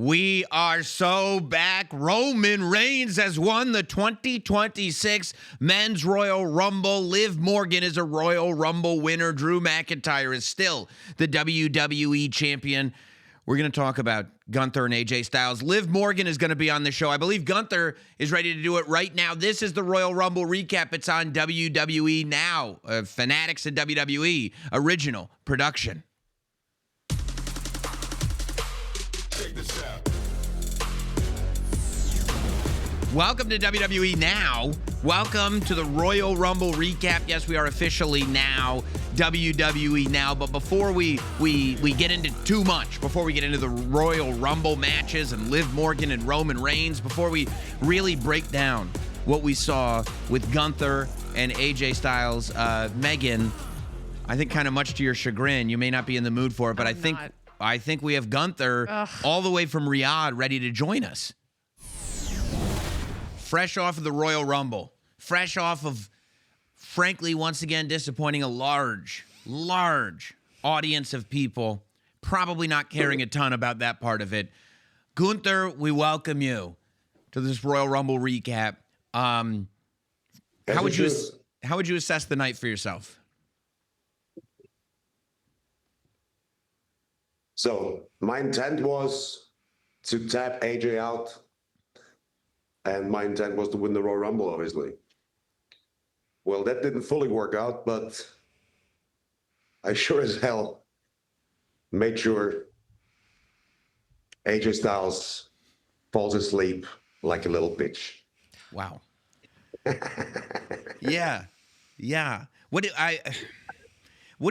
We are so back. Roman Reigns has won the 2026 Men's Royal Rumble. Liv Morgan is a Royal Rumble winner. Drew McIntyre is still the WWE champion. We're going to talk about Gunther and AJ Styles. Liv Morgan is going to be on the show. I believe Gunther is ready to do it right now. This is the Royal Rumble recap. It's on WWE Now. Fanatics and WWE original production. Welcome to WWE Now. Welcome to the Royal Rumble recap. Yes, we are officially now WWE Now. But before we get into too much, before we get into the Royal Rumble matches and Liv Morgan and Roman Reigns, before we really break down what we saw with Gunther and AJ Styles, Megan, I think kind of much to your chagrin, you may not be in the mood for it, but I think we have Gunther all the way from Riyadh ready to join us. Fresh off of the Royal Rumble. Fresh off of, frankly, once again, disappointing a large audience of people. Probably not caring a ton about that part of it. Gunther, we welcome you to this Royal Rumble recap. How would you assess the night for yourself? So my intent was to tap AJ out. And my intent was to win the Royal Rumble, obviously. Well, that didn't fully work out, but I sure as hell made sure AJ Styles falls asleep like a little bitch. Wow. Yeah. What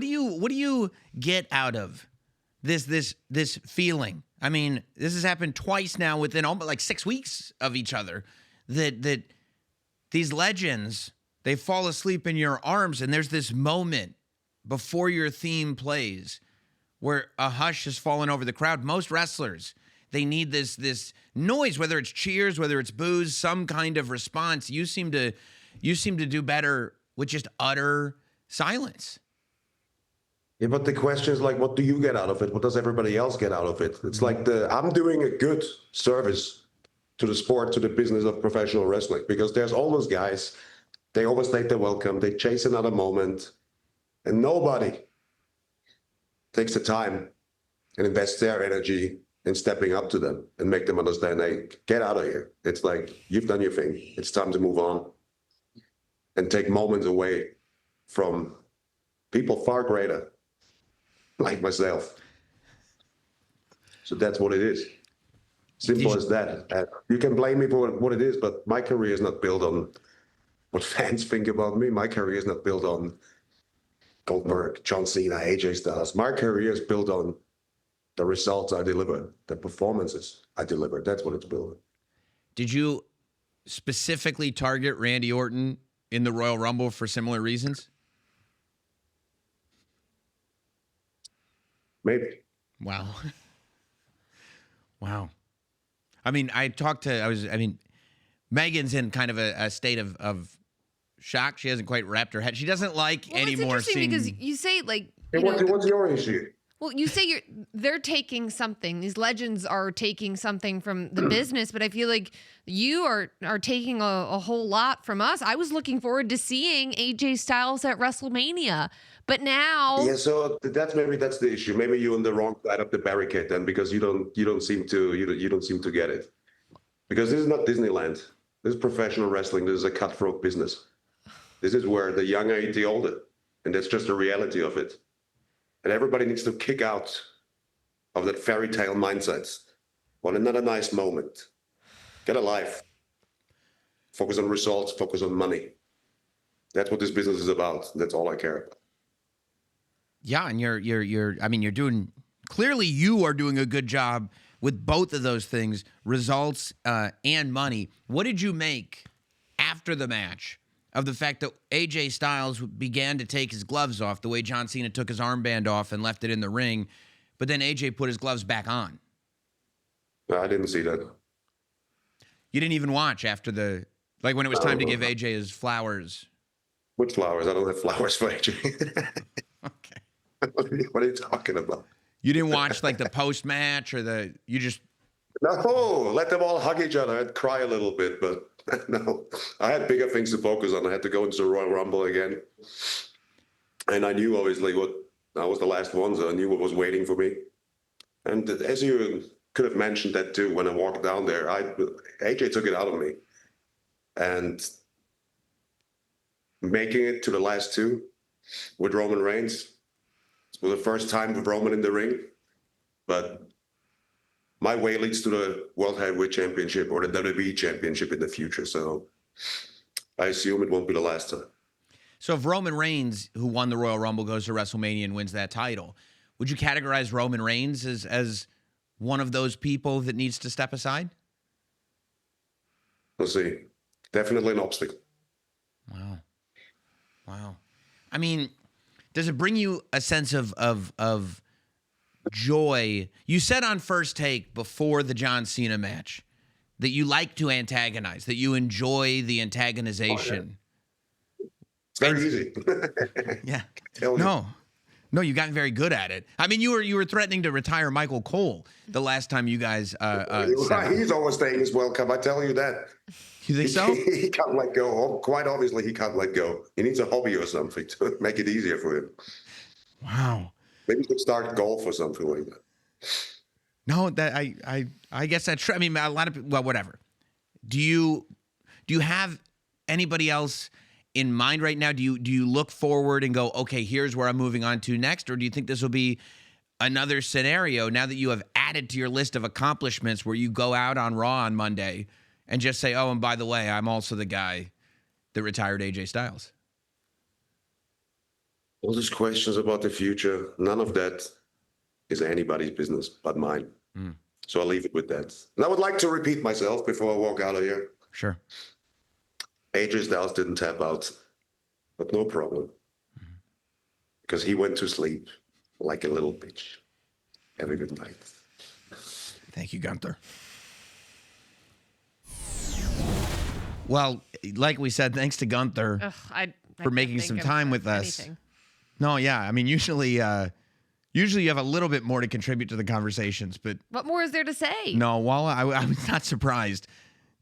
do you get out of this feeling? I mean, this has happened twice now within almost like 6 weeks of each other, that these legends, they fall asleep in your arms, and there's this moment before your theme plays where a hush has fallen over the crowd. Most wrestlers, they need this noise, whether it's cheers, whether it's boos, some kind of response. You seem to do better with just utter silence. Yeah, but the question is like, what do you get out of it? What does everybody else get out of it? It's like I'm doing a good service to the sport, to the business of professional wrestling, because there's all those guys, they overstay their welcome, they chase another moment, and nobody takes the time and invests their energy in stepping up to them and make them understand, hey, get out of here. It's like, you've done your thing. It's time to move on and take moments away from people far greater, like myself. So that's what it is. Simple as that. You can blame me for what it is, but my career is not built on what fans think about me. My career is not built on Goldberg, John Cena, AJ Styles. My career is built on the results I deliver, the performances I deliver. That's what it's built on. Did you specifically target Randy Orton in the Royal Rumble for similar reasons? Maybe. Wow. Wow. I mean, Megan's in kind of a state of shock. She hasn't quite wrapped her head. She doesn't like anymore. It's interesting because you say, like, what's your issue? Well, you say they're taking something. These legends are taking something from the business, but I feel like you are taking a whole lot from us. I was looking forward to seeing AJ Styles at WrestleMania, but now so that's the issue. Maybe you're on the wrong side of the barricade then, because you don't seem to get it. Because this is not Disneyland. This is professional wrestling. This is a cutthroat business. This is where the younger eat the older, and that's just the reality of it. And everybody needs to kick out of that fairy tale mindset. Want another nice moment. Get a life. Focus on results, focus on money. That's what this business is about. That's all I care about. Yeah, and you're doing, clearly you are doing a good job with both of those things, results and money. What did you make after the match of the fact that AJ Styles began to take his gloves off the way John Cena took his armband off and left it in the ring, but then AJ put his gloves back on? I didn't see that. You didn't even watch after when it was time to give AJ his flowers? Which flowers? I don't have flowers for AJ. Okay. What are you talking about? You didn't watch like the post-match or you just No, let them all hug each other and cry a little bit, but no, I had bigger things to focus on. I had to go into the Royal Rumble again. And I knew obviously what I was the last one, so I knew what was waiting for me. And as you could have mentioned that too, when I walked down there, AJ took it out of me. And making it to the last two with Roman Reigns was the first time with Roman in the ring. But my way leads to the World Heavyweight Championship or the WWE Championship in the future. So I assume it won't be the last time. So if Roman Reigns, who won the Royal Rumble, goes to WrestleMania and wins that title, would you categorize Roman Reigns as one of those people that needs to step aside? We'll see. Definitely an obstacle. Wow. I mean, does it bring you a sense of joy? You said on First Take before the John Cena match that you like to antagonize, that you enjoy the antagonization. It's very easy. Yeah. Tell you. No, you gotten very good at it. I mean, you were threatening to retire Michael Cole the last time you guys. He's always staying his welcome. I tell you that. You think so? He can't let go. Quite obviously, he can't let go. He needs a hobby or something to make it easier for him. Wow. Maybe he could start golf or something like that. No, that I guess that's true. I mean, a lot of people. Well, whatever. Do you have anybody else in mind right now? Do you look forward and go, okay, here's where I'm moving on to next, or do you think this will be another scenario now that you have added to your list of accomplishments where you go out on Raw on Monday and just say, oh, and by the way, I'm also the guy that retired AJ Styles? All these questions about the future, none of that is anybody's business but mine. So I'll leave it with that. And I would like to repeat myself before I walk out of here. Sure. AJ Styles didn't tap out, but no problem. Because he went to sleep like a little bitch. Have a good night. Thank you, Gunther. Well, like we said, thanks to Gunther I for making can't some think of time with us. anything. No, yeah. I mean, usually you have a little bit more to contribute to the conversations, but What more is there to say? no, well, I was not surprised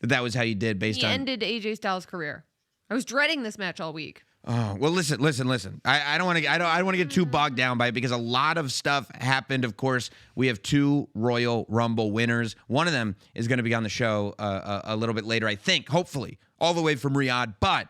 that was how you did based He on. ended AJ Styles' career. I was dreading this match all week. Oh, well, listen. I don't want to. I don't want to get too bogged down by it because a lot of stuff happened. Of course, we have 2 Royal Rumble winners. One of them is going to be on the show a little bit later, I think. Hopefully, all the way from Riyadh. But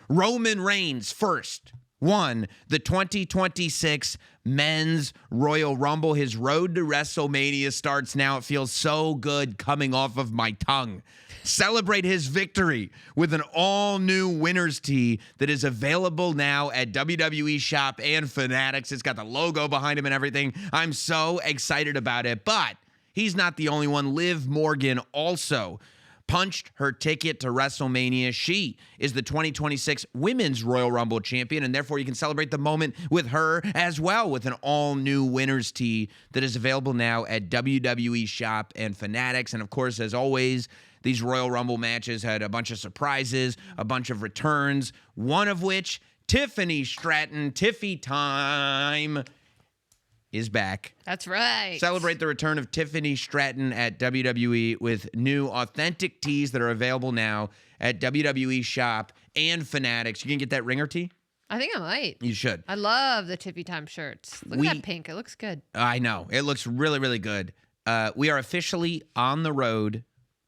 Roman Reigns first won the 2026 Men's Royal Rumble. His road to WrestleMania starts now. It feels so good coming off of my tongue. Celebrate his victory with an all-new winner's tee that is available now at WWE Shop and Fanatics. It's got the logo behind him and everything. I'm so excited about it. But he's not the only one. Liv Morgan also punched her ticket to WrestleMania. She is the 2026 Women's Royal Rumble champion, and therefore you can celebrate the moment with her as well with an all-new winner's tee that is available now at WWE Shop and Fanatics. And of course, as always, these Royal Rumble matches had a bunch of surprises, a bunch of returns, one of which, Tiffany Stratton, Tiffy Time, is back. That's right. Celebrate the return of Tiffany Stratton at WWE with new authentic tees that are available now at WWE Shop and Fanatics. You can get that ringer tee? I think I might. You should. I love the Tippy Time shirts. Look at that pink. It looks good. I know. It looks really, really good. We are officially on the road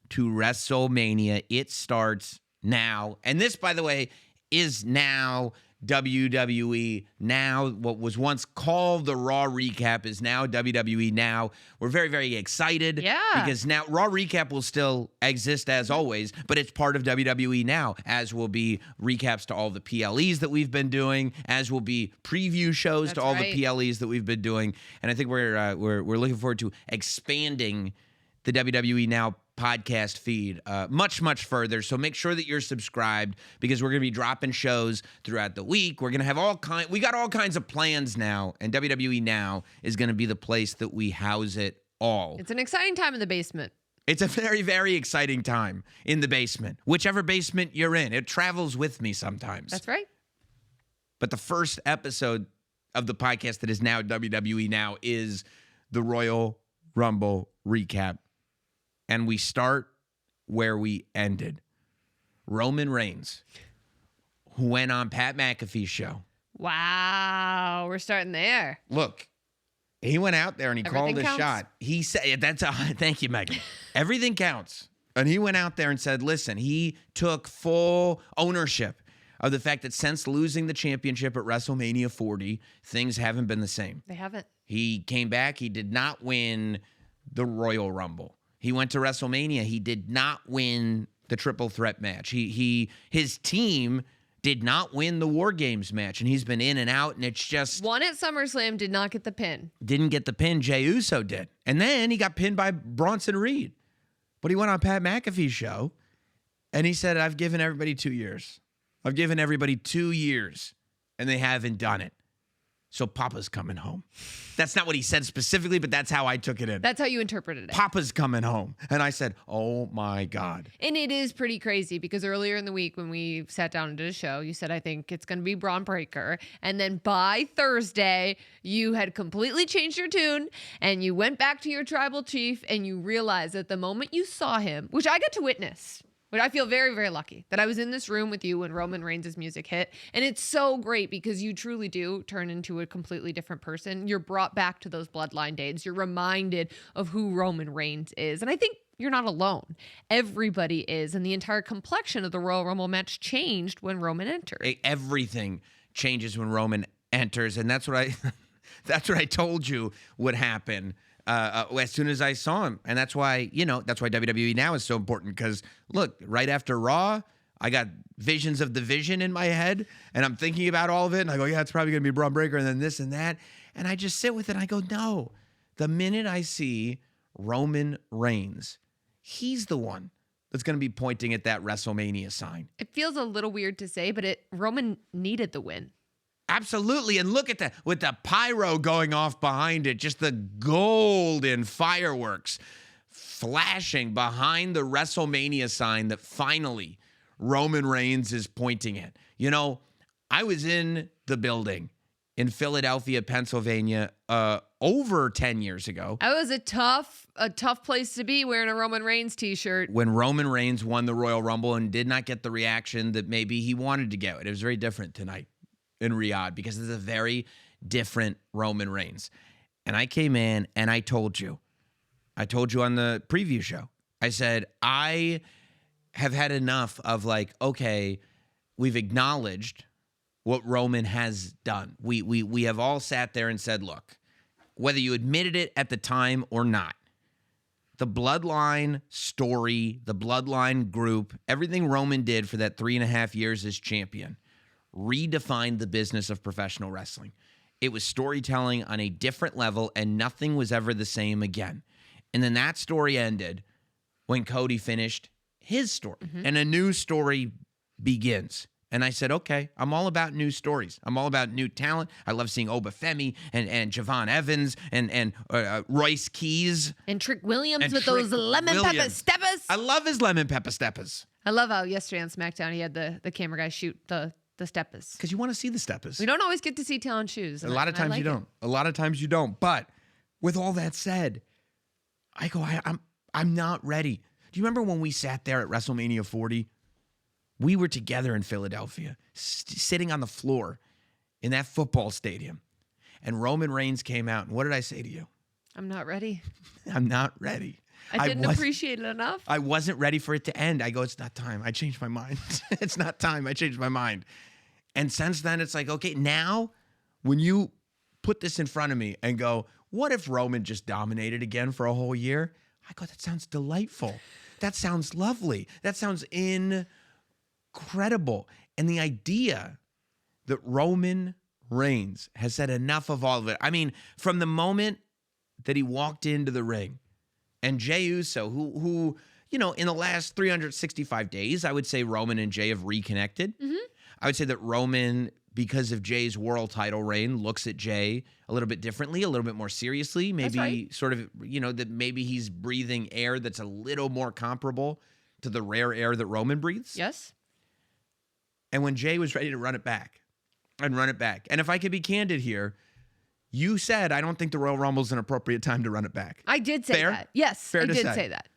to WrestleMania. It starts now. And this, by the way, is now WWE Now. What was once called the Raw Recap is now WWE Now. We're very, very excited. Yeah. Because now Raw Recap will still exist as always, but it's part of WWE Now, as will be recaps to all the PLEs that we've been doing, as will be preview shows to That's all right. the PLEs that we've been doing. And I think we're looking forward to expanding the WWE Now podcast feed much, much further. So make sure that you're subscribed because we're going to be dropping shows throughout the week. We're going to have we got all kinds of plans now, and WWE Now is going to be the place that we house it all. It's an exciting time in the basement. It's a very, very exciting time in the basement, whichever basement you're in. It travels with me sometimes. That's right. But the first episode of the podcast that is now WWE Now is the Royal Rumble recap. and we start where we ended. Roman Reigns, who went on Pat McAfee's show. Wow, we're starting there. Look, he went out there and he Everything called a counts. shot. He said, thank you, Megan. Everything counts. And he went out there and said, listen, he took full ownership of the fact that since losing the championship at WrestleMania 40, things haven't been the same. They haven't. He came back. He did not win the Royal Rumble. He went to WrestleMania. He did not win the triple threat match. His team did not win the War Games match, and he's been in and out, and it's just Won at SummerSlam, did not get the pin. didn't get the pin. Jey Uso did. And then he got pinned by Bronson Reed. But he went on Pat McAfee's show, and he said, I've given everybody 2 years. I've given everybody 2 years, and they haven't done it. So Papa's coming home. That's not what he said specifically, but that's how I took it in. That's how you interpreted it. Papa's coming home. And I said, oh my God. And it is pretty crazy because earlier in the week when we sat down and did a show, you said, I think it's going to be Braun Breaker. And then by Thursday, you had completely changed your tune and you went back to your tribal chief and you realized that the moment you saw him, which I got to witness, which I feel very, very lucky that I was in this room with you when Roman Reigns' music hit. And it's so great because you truly do turn into a completely different person. You're brought back to those bloodline days. You're reminded of who Roman Reigns is. And I think you're not alone. Everybody is. And the entire complexion of the Royal Rumble match changed when Roman entered. Everything changes when Roman enters. And that's what I told you would happen. As soon as I saw him. And that's why WWE now is so important because, look, right after Raw, I got visions of the Vision in my head, and I'm thinking about all of it, and I go, yeah, it's probably going to be Braun Breaker, and then this and that. And I just sit with it, and I go, no. The minute I see Roman Reigns, he's the one that's going to be pointing at that WrestleMania sign. It feels a little weird to say, but Roman needed the win. Absolutely. And look at that with the pyro going off behind it, just the golden fireworks flashing behind the WrestleMania sign that finally Roman Reigns is pointing at. You know, I was in the building in Philadelphia, Pennsylvania, over 10 years ago. That was a tough place to be wearing a Roman Reigns t-shirt. When Roman Reigns won the Royal Rumble and did not get the reaction that maybe he wanted to get. It was very different tonight in Riyadh because it's a very different Roman Reigns. And I came in and I told you on the preview show, I said, I have had enough of like, okay, we've acknowledged what Roman has done. We have all sat there and said, look, whether you admitted it at the time or not, the Bloodline story, the Bloodline group, everything Roman did for that 3.5 years as champion redefined the business of professional wrestling. It was storytelling on a different level, and nothing was ever the same again. And then that story ended when Cody finished his story, and a new story begins. And I said, okay, I'm all about new stories. I'm all about new talent. I love seeing Obafemi and Javon Evans and Royce Keys. And Trick Williams And with Trick those lemon pepper Williams. steppers. I love his lemon pepper steppers. I love how yesterday on SmackDown he had the camera guy shoot the steppers. Because you want to see the steppers. We don't always get to see talent shoes. A lot of times you don't. A lot of times you don't. But with all that said, I go, I'm not ready. Do you remember when we sat there at WrestleMania 40? We were together in Philadelphia, sitting on the floor in that football stadium. And Roman Reigns came out. And what did I say to you? I'm not ready. I'm not ready. I didn't appreciate it enough. I wasn't ready for it to end. I go, it's not time. I changed my mind. It's not time. I changed my mind. And since then, it's like, okay, now when you put this in front of me and go, what if Roman just dominated again for a whole year? I go, that sounds delightful. That sounds lovely. That sounds incredible. And the idea that Roman Reigns has said enough of all of it. I mean, from the moment that he walked into the ring and Jey Uso, who in the last 365 days, I would say Roman and Jey have reconnected. I would say that Roman, because of Jay's world title reign, looks at Jey a little bit differently, a little bit more seriously. Maybe right. sort of, that maybe he's breathing air that's a little more comparable to the rare air that Roman breathes. Yes. And when Jey was ready to run it back, and if I could be candid here, you said, I don't think the Royal Rumble is an appropriate time to run it back. I did say Fair? that. Yes, Fair I to did say. say that.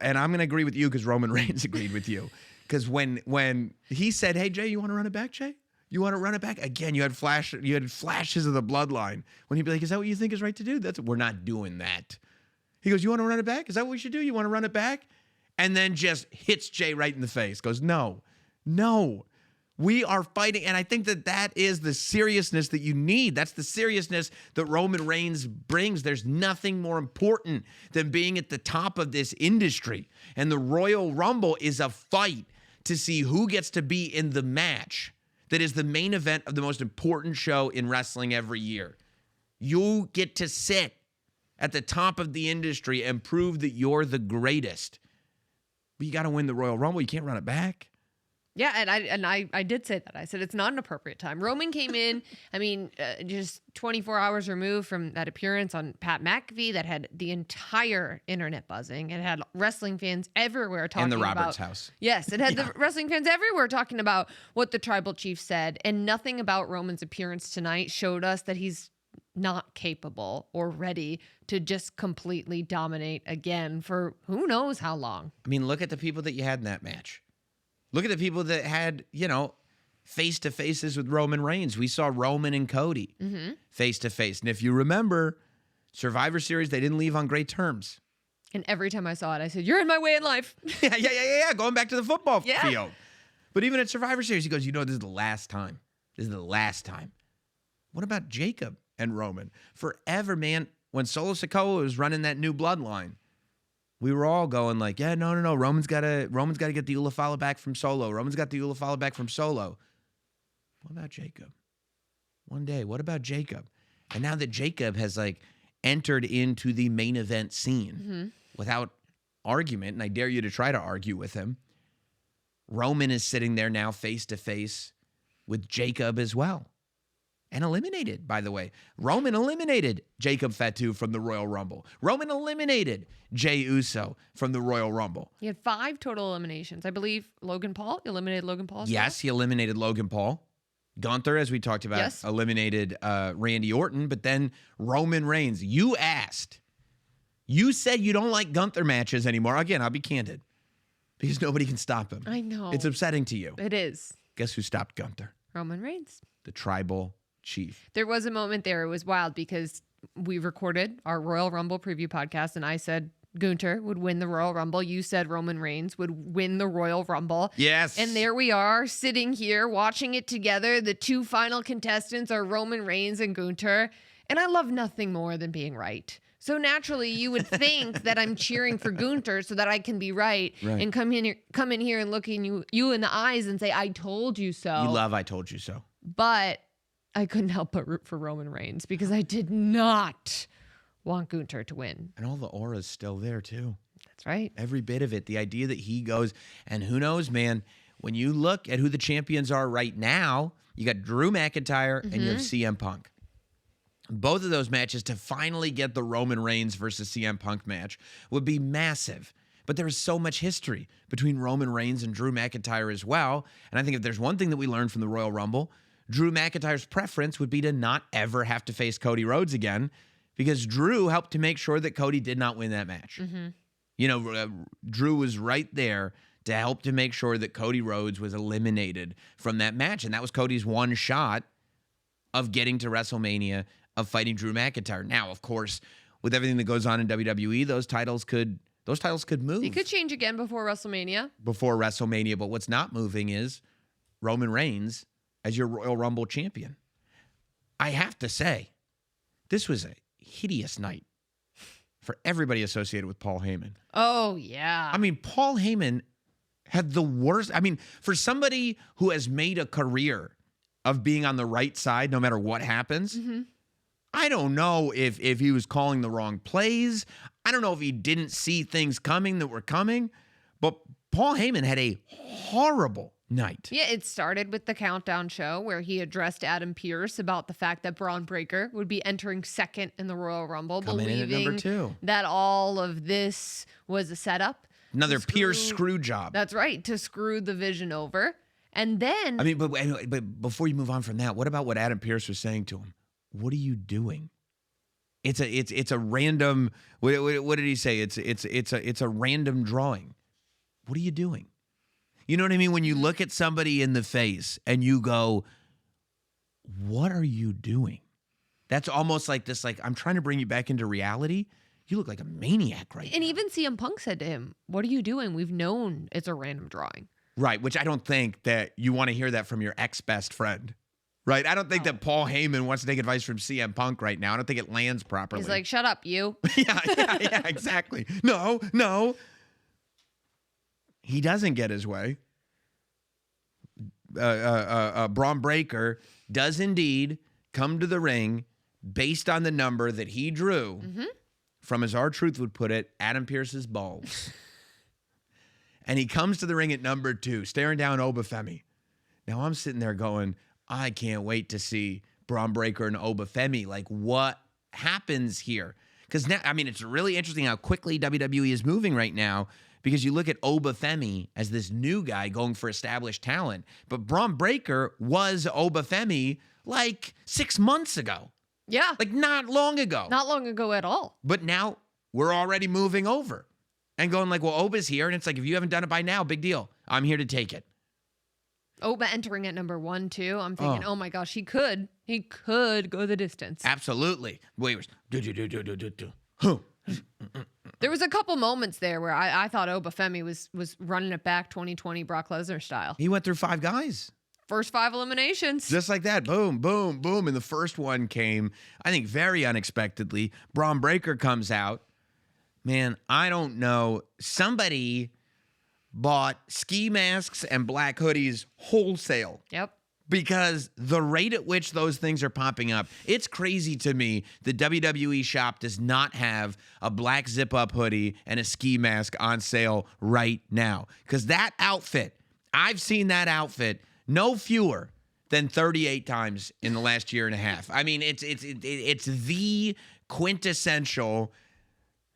And I'm going to agree with you because Roman Reigns agreed with you. Because when he said, "Hey Jay, you want to run it back, Jay? You want to run it back?" Again, you had flashes of the bloodline. When he'd be like, "Is that what you think is right to do?" We're not doing that. He goes, "You want to run it back? Is that what we should do? You want to run it back?" And then just hits Jay right in the face. Goes, "No. We are fighting." And I think that is the seriousness that you need. That's the seriousness that Roman Reigns brings. There's nothing more important than being at the top of this industry. And the Royal Rumble is a fight to see who gets to be in the match that is the main event of the most important show in wrestling every year. You get to sit at the top of the industry and prove that you're the greatest. But you got to win the Royal Rumble. You can't run it back. Yeah, and I did say that. I said it's not an appropriate time. Roman came in, just 24 hours removed from that appearance on Pat McAfee that had the entire internet buzzing. It had wrestling fans everywhere talking about... And the Roberts house. Yes, it had the wrestling fans everywhere talking about what the tribal chief said. And nothing about Roman's appearance tonight showed us that he's not capable or ready to just completely dominate again for who knows how long. I mean, look at the people that you had in that match. Look at the people that had, face-to-faces with Roman Reigns. We saw Roman and Cody face-to-face. And if you remember, Survivor Series, they didn't leave on great terms. And every time I saw it, I said, "You're in my way in life." Yeah. Going back to the football field. But even at Survivor Series, he goes, "This is the last time. This is the last time." What about Jacob and Roman? Forever, man, when Solo Sikoa was running that new bloodline, we were all going like, "Yeah, no. Roman's got to get the Ulafala back from Solo. Roman's got the Ulafala back from Solo." What about Jacob? One day, what about Jacob? And now that Jacob has entered into the main event scene without argument, and I dare you to try to argue with him, Roman is sitting there now face to face with Jacob as well. And eliminated, by the way. Roman eliminated Jacob Fatu from the Royal Rumble. Roman eliminated Jey Uso from the Royal Rumble. He had 5 total eliminations. I believe Logan Paul eliminated Logan Paul. Yes, he eliminated Logan Paul. Gunther, as we talked about, eliminated Randy Orton. But then Roman Reigns, you said you don't like Gunther matches anymore. Again, I'll be candid. Because nobody can stop him. I know. It's upsetting to you. It is. Guess who stopped Gunther? Roman Reigns. The tribal chief. There was a moment there. It was wild because we recorded our Royal Rumble preview podcast and I said Gunther would win the Royal Rumble. You said Roman Reigns would win the Royal Rumble. Yes. And there we are sitting here watching it together. The 2 final contestants are Roman Reigns and Gunther. And I love nothing more than being right. So naturally, you would think that I'm cheering for Gunther so that I can be right. And come in here and look in you in the eyes and say, "I told you so." You love "I told you so." But I couldn't help but root for Roman Reigns because I did not want Gunther to win. And all the aura's still there, too. That's right. Every bit of it. The idea that he goes, and who knows, man, when you look at who the champions are right now, you got Drew McIntyre and you have CM Punk. Both of those matches to finally get the Roman Reigns versus CM Punk match would be massive. But there is so much history between Roman Reigns and Drew McIntyre as well. And I think if there's one thing that we learned from the Royal Rumble, Drew McIntyre's preference would be to not ever have to face Cody Rhodes again because Drew helped to make sure that Cody did not win that match. Drew was right there to help to make sure that Cody Rhodes was eliminated from that match. And that was Cody's one shot of getting to WrestleMania, of fighting Drew McIntyre. Now, of course, with everything that goes on in WWE, those titles could move. It could change again before WrestleMania. But what's not moving is Roman Reigns as your Royal Rumble champion. I have to say, this was a hideous night for everybody associated with Paul Heyman. Oh, yeah. I mean, Paul Heyman had the worst. I mean, for somebody who has made a career of being on the right side no matter what happens, I don't know if he was calling the wrong plays. I don't know if he didn't see things coming that were coming. But Paul Heyman had a horrible night. Yeah, it started with the countdown show where he addressed Adam Pearce about the fact that Braun Breaker would be entering second in the Royal Rumble, Coming in at number 2. That all of this was a setup. Another Pearce screw job. That's right, to screw the Vision over. And then... I mean, but before you move on from that, what about what Adam Pearce was saying to him? What are you doing? It's a random. What did he say? It's a random drawing. What are you doing? You know what I mean? When you look at somebody in the face and you go, "What are you doing?" That's almost like this. Like, I'm trying to bring you back into reality. You look like a maniac right now. And even CM Punk said to him, "What are you doing? We've known it's a random drawing." Right, which I don't think that you want to hear that from your ex-best friend. Right? I don't think that Paul Heyman wants to take advice from CM Punk right now. I don't think it lands properly. He's like, "Shut up, you." yeah, exactly. No. He doesn't get his way. Braun Breaker does indeed come to the ring based on the number that he drew from, as R-Truth would put it, Adam Pearce's balls. And he comes to the ring at number 2, staring down Obafemi. Now I'm sitting there going, I can't wait to see Braun Breaker and Obafemi. Like, what happens here? Because now, I mean, it's really interesting how quickly WWE is moving right now, because you look at Obafemi as this new guy going for established talent. But Braun Breaker was Obafemi like 6 months ago. Yeah. Like, not long ago. Not long ago at all. But now we're already moving over and going like, well, Oba's here. And it's like, if you haven't done it by now, big deal. I'm here to take it. Oba entering at number 1, too. I'm thinking, oh my gosh, he could go the distance. Absolutely. Wait, There was a couple moments there where I thought Obafemi was running it back 2020 Brock Lesnar style. he went through 5 guys. First 5 eliminations. Just like that. Boom, boom, boom. And the first one came, I think, very unexpectedly. Braun Breaker comes out. Man, I don't know. Somebody bought ski masks and black hoodies wholesale. Yep. Because the rate at which those things are popping up, it's crazy to me. The WWE shop does not have a black zip-up hoodie and a ski mask on sale right now. Because that outfit, I've seen that outfit no fewer than 38 times in the last year and a half. I mean, it's the quintessential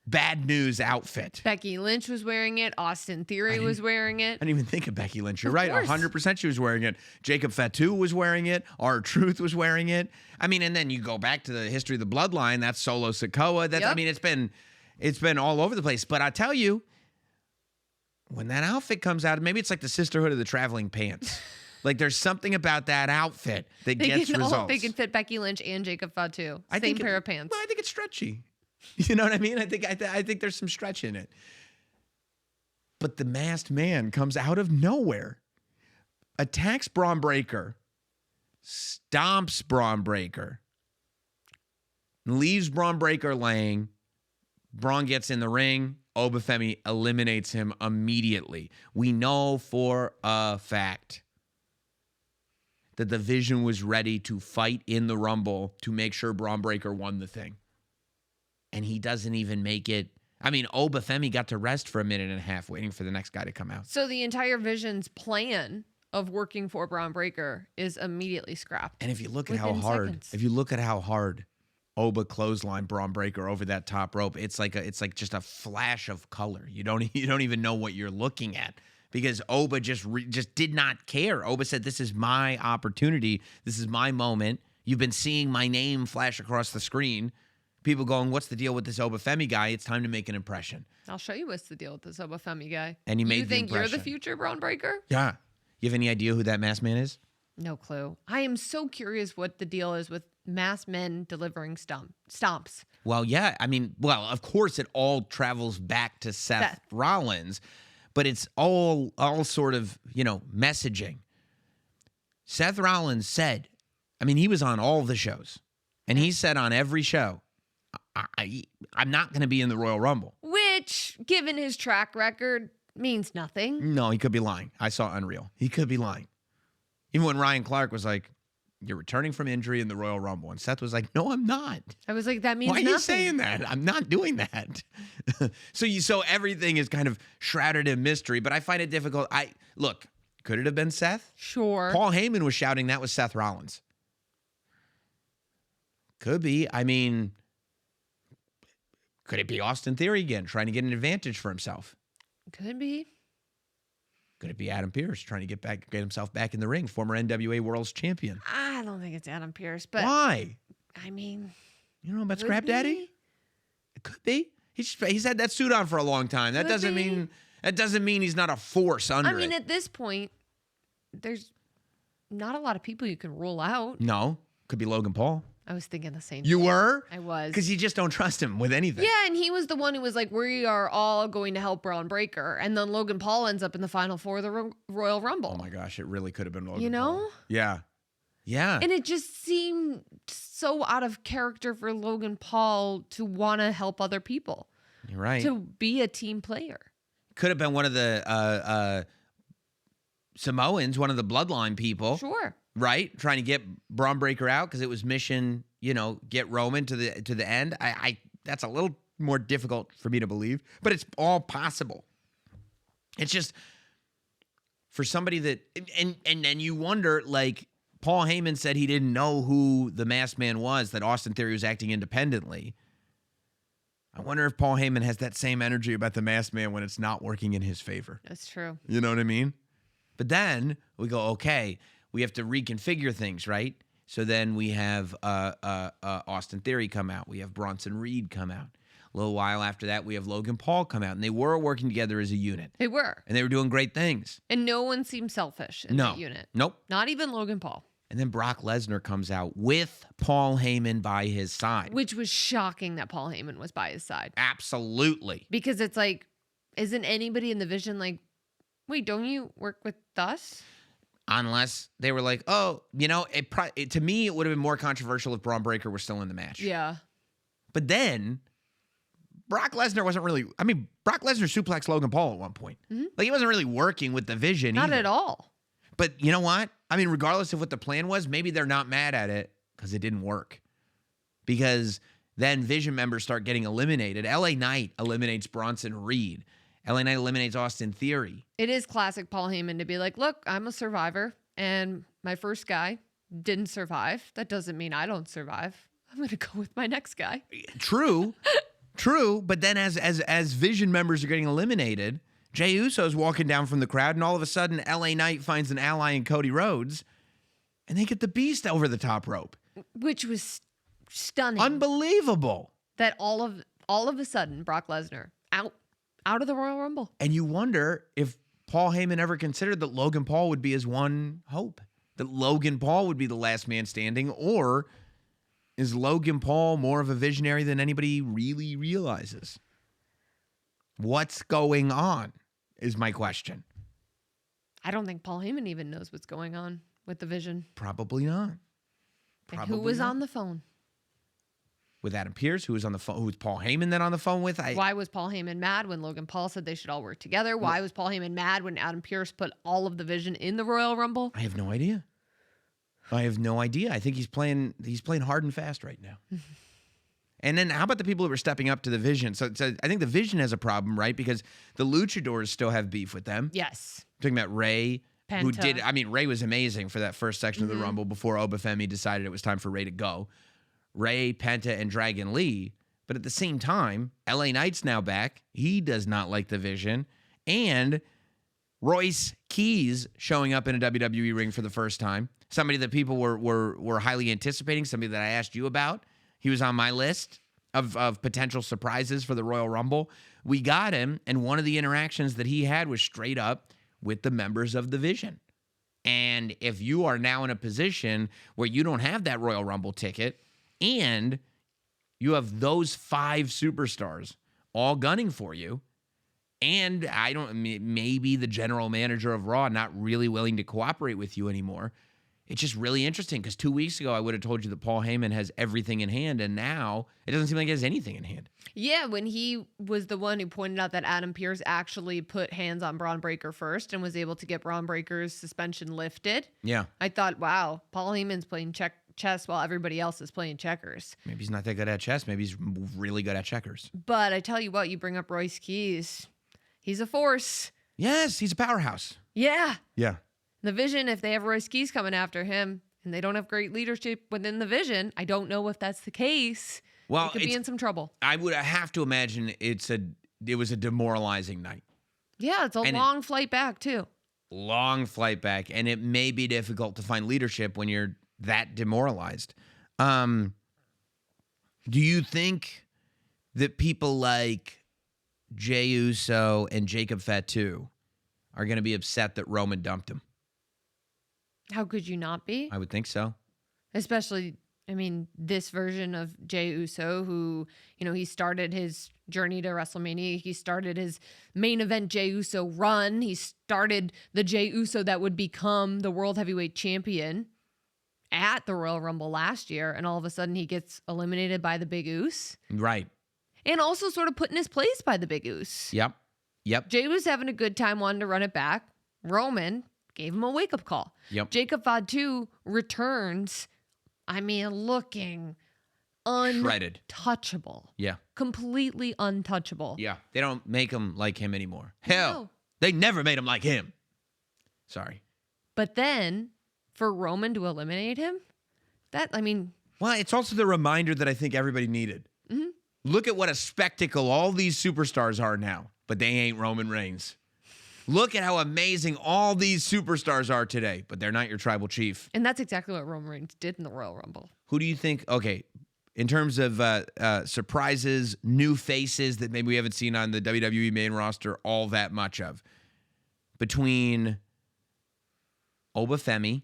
bad news outfit. Becky Lynch was wearing it. Austin Theory was wearing it. I didn't even think of Becky Lynch. You're Of right. course. 100% she was wearing it. Jacob Fatu was wearing it. R-Truth was wearing it. I mean, and then you go back to the history of the bloodline. That's Solo Sikoa. That's, Yep. I mean, it's been all over the place. But I tell you, when that outfit comes out, maybe it's like the sisterhood of the traveling pants. Like, there's something about that outfit that gets results. They can fit Becky Lynch and Jacob Fatu. Same pair of pants. Well, I think it's stretchy. You know what I mean? I think there's some stretch in it. But the masked man comes out of nowhere, attacks Braun Breaker, stomps Braun Breaker, leaves Braun Breaker laying. Braun gets in the ring. Obafemi eliminates him immediately. We know for a fact that the Vision was ready to fight in the Rumble to make sure Braun Breaker won the thing. And he doesn't even make it. I mean, Obafemi got to rest for a minute and a half waiting for the next guy to come out. So the entire Vision's plan of working for Braun Breaker is immediately scrapped. And if you look at Within how hard Oba clotheslined Braun Breaker over that top rope, it's like just a flash of color. You don't even know what you're looking at, because Oba just did not care. Oba said, "This is my opportunity. This is my moment. You've been seeing my name flash across the screen. People going, what's the deal with this Obafemi guy? It's time to make an impression." I'll show you what's the deal with this Obafemi guy. And he made You the think you're the impression. future Braun Breaker? Yeah. You have any idea who that masked man is? No clue. I am so curious what the deal is with masked men delivering stomps. Well, yeah. I mean, of course it all travels back to Seth Rollins, but it's all sort of, messaging. Seth Rollins said, I mean, he was on all the shows, and he said on every show, I'm not going to be in the Royal Rumble. Which, given his track record, means nothing. No, he could be lying. I saw Unreal. He could be lying. Even when Ryan Clark was like, "You're returning from injury in the Royal Rumble," and Seth was like, "No, I'm not. I was like, that means Why are nothing. you saying that? I'm not doing that." So everything is kind of shrouded in mystery, but I find it difficult. Look, could it have been Seth? Sure. Paul Heyman was shouting that was Seth Rollins. Could be. I mean, could it be Austin Theory again, trying to get an advantage for himself? Could be. Could it be Adam Pearce trying to get himself back in the ring, former NWA World's Champion? I don't think it's Adam Pearce, but Why? I mean, You don't know about Could Scrap Daddy? be. It could be. He's had that suit on for a long time. That Could doesn't be. mean he's not a force under I mean, it. at this point, there's not a lot of people you can rule out. No, could be Logan Paul. I was thinking the same You thing. were? I was. Because you just don't trust him with anything. Yeah, and he was the one who was like, we are all going to help Braun Breaker. And then Logan Paul ends up in the final four of the Royal Rumble. Oh my gosh, it really could have been Logan You Paul. know? Yeah. Yeah. And it just seemed so out of character for Logan Paul to want to help other people, You're right. to be a team player. Could have been one of the Samoans, one of the bloodline people. Sure. Right? Trying to get Braun Breaker out because it was mission, get Roman to the end. I that's a little more difficult for me to believe, but it's all possible. It's just for somebody that and then you wonder, like Paul Heyman said he didn't know who the masked man was, that Austin Theory was acting independently. I wonder if Paul Heyman has that same energy about the masked man when it's not working in his favor. That's true. You know what I mean? But then we go, okay, we have to reconfigure things, right? So then we have Austin Theory come out. We have Bronson Reed come out. A little while after that, we have Logan Paul come out. And they were working together as a unit. They were. And they were doing great things. And no one seemed selfish in No. that unit. Nope. Not even Logan Paul. And then Brock Lesnar comes out with Paul Heyman by his side. Which was shocking that Paul Heyman was by his side. Absolutely. Because it's like, isn't anybody in the vision like, wait, don't you work with us? Unless they were like, oh, to me, it would have been more controversial if Braun Breaker were still in the match. Yeah. But then Brock Lesnar wasn't really, Brock Lesnar suplexed Logan Paul at one point. Like he wasn't really working with the vision Not either. at all. But you know what? Regardless of what the plan was, maybe they're not mad at it because it didn't work. Because then Vision members start getting eliminated. LA Knight eliminates Bronson Reed. LA Knight eliminates Austin Theory. It is classic Paul Heyman to be like, look, I'm a survivor and my first guy didn't survive. That doesn't mean I don't survive. I'm going to go with my next guy. True. True. But then as Vision members are getting eliminated, Jey Uso's walking down from the crowd, and all of a sudden, LA Knight finds an ally in Cody Rhodes, and they get the Beast over the top rope. Which was stunning. Unbelievable. That all of a sudden, Brock Lesnar out of the Royal Rumble. And you wonder if Paul Heyman ever considered that Logan Paul would be his one hope, that Logan Paul would be the last man standing, or is Logan Paul more of a visionary than anybody really realizes? What's going on is my question. I don't think Paul Heyman even knows what's going on with the vision. Probably not. And who was on the phone? With Adam Pearce, who was on the phone, who was Paul Heyman then on the phone with? Why was Paul Heyman mad when Logan Paul said they should all work together? Why was Paul Heyman mad when Adam Pearce put all of the vision in the Royal Rumble? I have no idea. I think he's playing hard and fast right now. And then how about the people who were stepping up to the vision? So I think the vision has a problem, right? Because the luchadors still have beef with them. Yes. Talking about Ray, who Penta. did, Ray was amazing for that first section of the Rumble before Obafemi decided it was time for Ray to go. Ray, Penta, and Dragon Lee. But at the same time, LA Knight's now back. He does not like the vision. And Royce Keys showing up in a WWE ring for the first time. Somebody that people were highly anticipating, somebody that I asked you about. He was on my list of potential surprises for the Royal Rumble. We got him, and one of the interactions that he had was straight up with the members of the Vision. And if you are now in a position where you don't have that Royal Rumble ticket, and you have those 5 superstars all gunning for you, and maybe the general manager of Raw not really willing to cooperate with you anymore, it's just really interesting because 2 weeks ago I would have told you that Paul Heyman has everything in hand, and now it doesn't seem like he has anything in hand. Yeah, when he was the one who pointed out that Adam Pearce actually put hands on Braun Breaker first and was able to get Braun Breaker's suspension lifted. Yeah. I thought, wow, Paul Heyman's playing chess while everybody else is playing checkers. Maybe he's not that good at chess. Maybe he's really good at checkers. But I tell you what, you bring up Royce Keys. He's a force. Yes, he's a powerhouse. Yeah. Yeah. The Vision, if they have Royce Keys coming after him and they don't have great leadership within the Vision, I don't know if that's the case. Well, they could be in some trouble. I would have to imagine it was a demoralizing night. Yeah, it's a long flight back too. Long flight back, and it may be difficult to find leadership when you're that demoralized. Do you think that people like Jey Uso and Jacob Fatu are going to be upset that Roman dumped him? How could you not be? I would think so. Especially, I mean, this version of Jey Uso, who, he started his journey to WrestleMania. He started his main event Jey Uso run. He started the Jey Uso that would become the World Heavyweight Champion at the Royal Rumble last year. And all of a sudden he gets eliminated by the Big Oos. Right. And also sort of put in his place by the Big Oos. Yep. Jey was having a good time, wanted to run it back. Roman gave him a wake-up call. Yep. Jacob Fatu returns, looking Shredded. untouchable. Yeah. Completely untouchable. Yeah. They don't make him like him anymore. Hell, No. they never made him like him. Sorry. But then for Roman to eliminate him, Well, it's also the reminder that I think everybody needed. Mhm. Look at what a spectacle all these superstars are now, but they ain't Roman Reigns. Look at how amazing all these superstars are today, but they're not your tribal chief. and that's exactly what Roman Reigns did in the Royal Rumble. Who do you think? Okay, in terms of surprises, new faces that maybe we haven't seen on the WWE main roster all that much of, between Obafemi,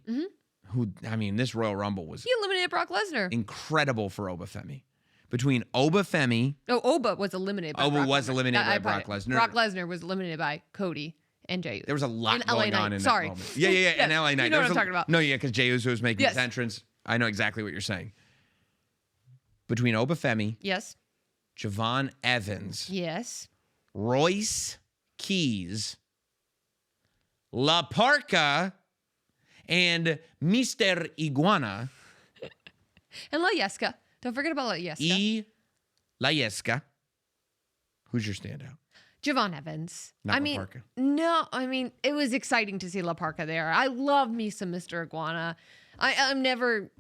who, this Royal Rumble was He eliminated Brock Lesnar. incredible for Obafemi. Between Obafemi, Oba was eliminated by Oba Brock was Lesnar. eliminated by I Brock apologize. Lesnar. Brock Lesnar was eliminated by Cody and Jey Uso. there was a lot In LA going on Knight. in Sorry. that moment. Yeah, in Yes, LA Knight. you know There what was I'm talking about. No, yeah, because Jey Uso was making Yes. his entrance. I know exactly what you're saying. Between Obafemi, Yes. Javon Evans, Yes. Royce Keys, La Parca, and Mr. Iguana, And La Yesca. Don't forget about La Yesca. E. La Yesca. Who's your standout? Javon Evans. Not La Parca. No, it was exciting to see La Parca there. I love me some Mr. Iguana. I'm never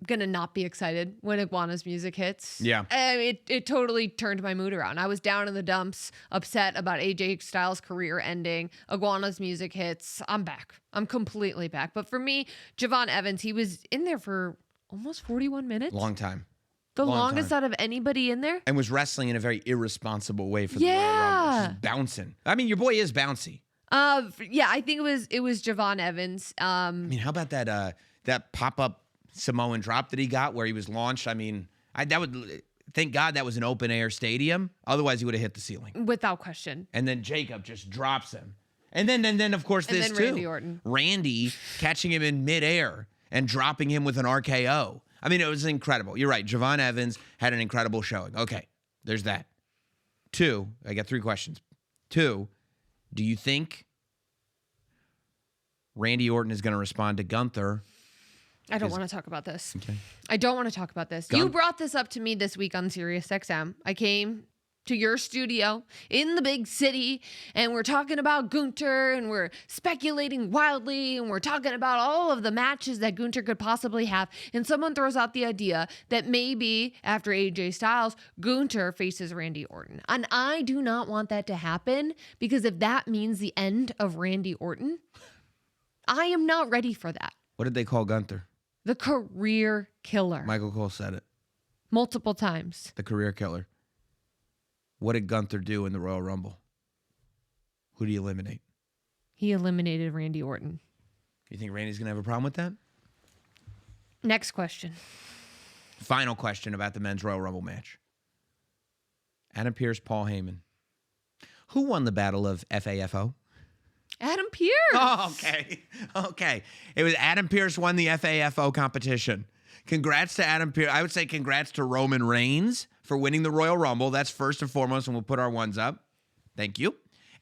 gonna not be excited when Iguana's music hits. Yeah. It totally turned my mood around. I was down in the dumps, upset about AJ Styles' career ending. Iguana's music hits. I'm back. I'm completely back. But for me, Javon Evans, he was in there for almost 41 minutes. Long time. the long longest time. out of anybody in there. And was wrestling in a very irresponsible way for the Royal Rumble. Just bouncing. Your boy is bouncy. Yeah, I think it was Javon Evans. How about that pop-up Samoan drop that he got where he was launched? Thank God that was an open air stadium. Otherwise, he would have hit the ceiling. Without question. And then Jacob just drops him. And then of course And this then too. Randy Orton. Randy catching him in midair and dropping him with an RKO. It was incredible. You're right. Javon Evans had an incredible showing. Okay, there's that. 2, I got 3 questions. 2, do you think Randy Orton is going to respond to Gunther? I don't want to talk about this. Okay. I don't want to talk about this. You brought this up to me this week on SiriusXM. I came to your studio in the big city and we're talking about Gunther and we're speculating wildly and we're talking about all of the matches that Gunther could possibly have. And someone throws out the idea that maybe after AJ Styles, Gunther faces Randy Orton. And I do not want that to happen because if that means the end of Randy Orton, I am not ready for that. What did they call Gunther? The career killer. Michael Cole said it. Multiple times. The career killer. What did Gunther do in the Royal Rumble? Who do you eliminate? He eliminated Randy Orton. You think Randy's going to have a problem with that? Next question. Final question about the men's Royal Rumble match. Adam Pearce, Paul Heyman. Who won the battle of FAFO? Adam Pearce. Oh, okay. It was Adam Pearce won the FAFO competition. Congrats to Adam Pearce. I would say congrats to Roman Reigns for winning the Royal Rumble. That's first and foremost, and we'll put our ones up. Thank you.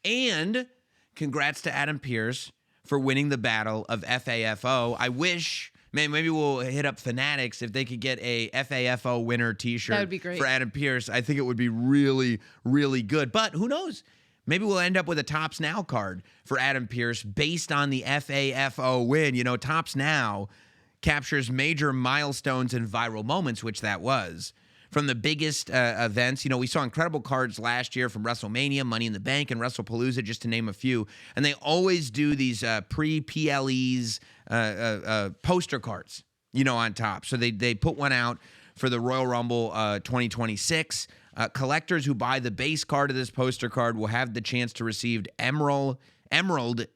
And congrats to Adam Pearce for winning the battle of FAFO. I wish, maybe we'll hit up Fanatics if they could get a FAFO winner t-shirt. That would be great. For Adam Pearce. I think it would be really, really good. But who knows? Maybe we'll end up with a Tops Now card for Adam Pearce based on the FAFO win. Tops Now captures major milestones and viral moments, which that was. From the biggest events, we saw incredible cards last year from WrestleMania, Money in the Bank, and WrestlePalooza, just to name a few. And they always do these pre-PLEs poster cards, on top. So they put one out for the Royal Rumble 2026. Collectors who buy the base card of this poster card will have the chance to receive Emerald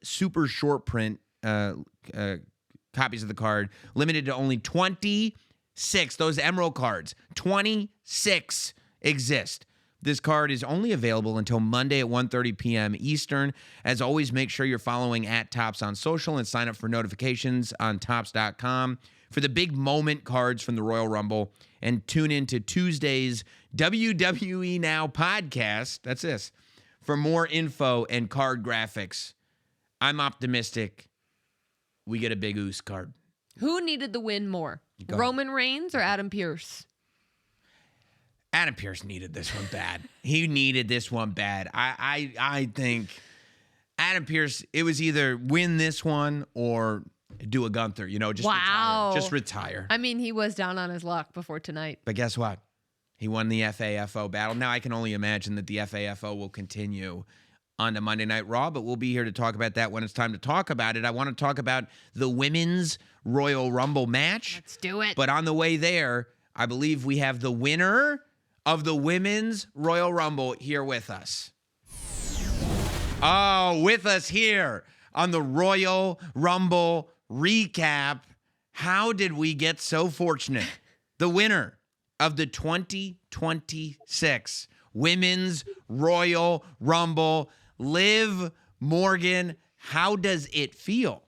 super short print copies of the card, limited to only 26. Those Emerald cards, 26 exist. This card is only available until Monday at 1:30 p.m. Eastern. As always, make sure you're following @Topps on social and sign up for notifications on Topps.com for the big moment cards from the Royal Rumble. And tune in to Tuesday's WWE Now podcast. That's this. For more info and card graphics. I'm optimistic we get a big Oos card. Who needed the win more? Go. Roman Reigns or Adam Pearce? Adam Pearce needed this one bad. He needed this one bad. I think Adam Pearce, it was either win this one or do a Gunther, just Wow. retire. Just retire. I mean, he was down on his luck before tonight. But guess what? He won the FAFO battle. Now I can only imagine that the FAFO will continue on the Monday Night Raw, but we'll be here to talk about that when it's time to talk about it. I want to talk about the Women's Royal Rumble match. Let's do it. But on the way there, I believe we have the winner of the Women's Royal Rumble here with us. Oh, with us here on the Royal Rumble recap. How did we get so fortunate? The winner of the 2026 Women's Royal Rumble, Liv Morgan. How does it feel?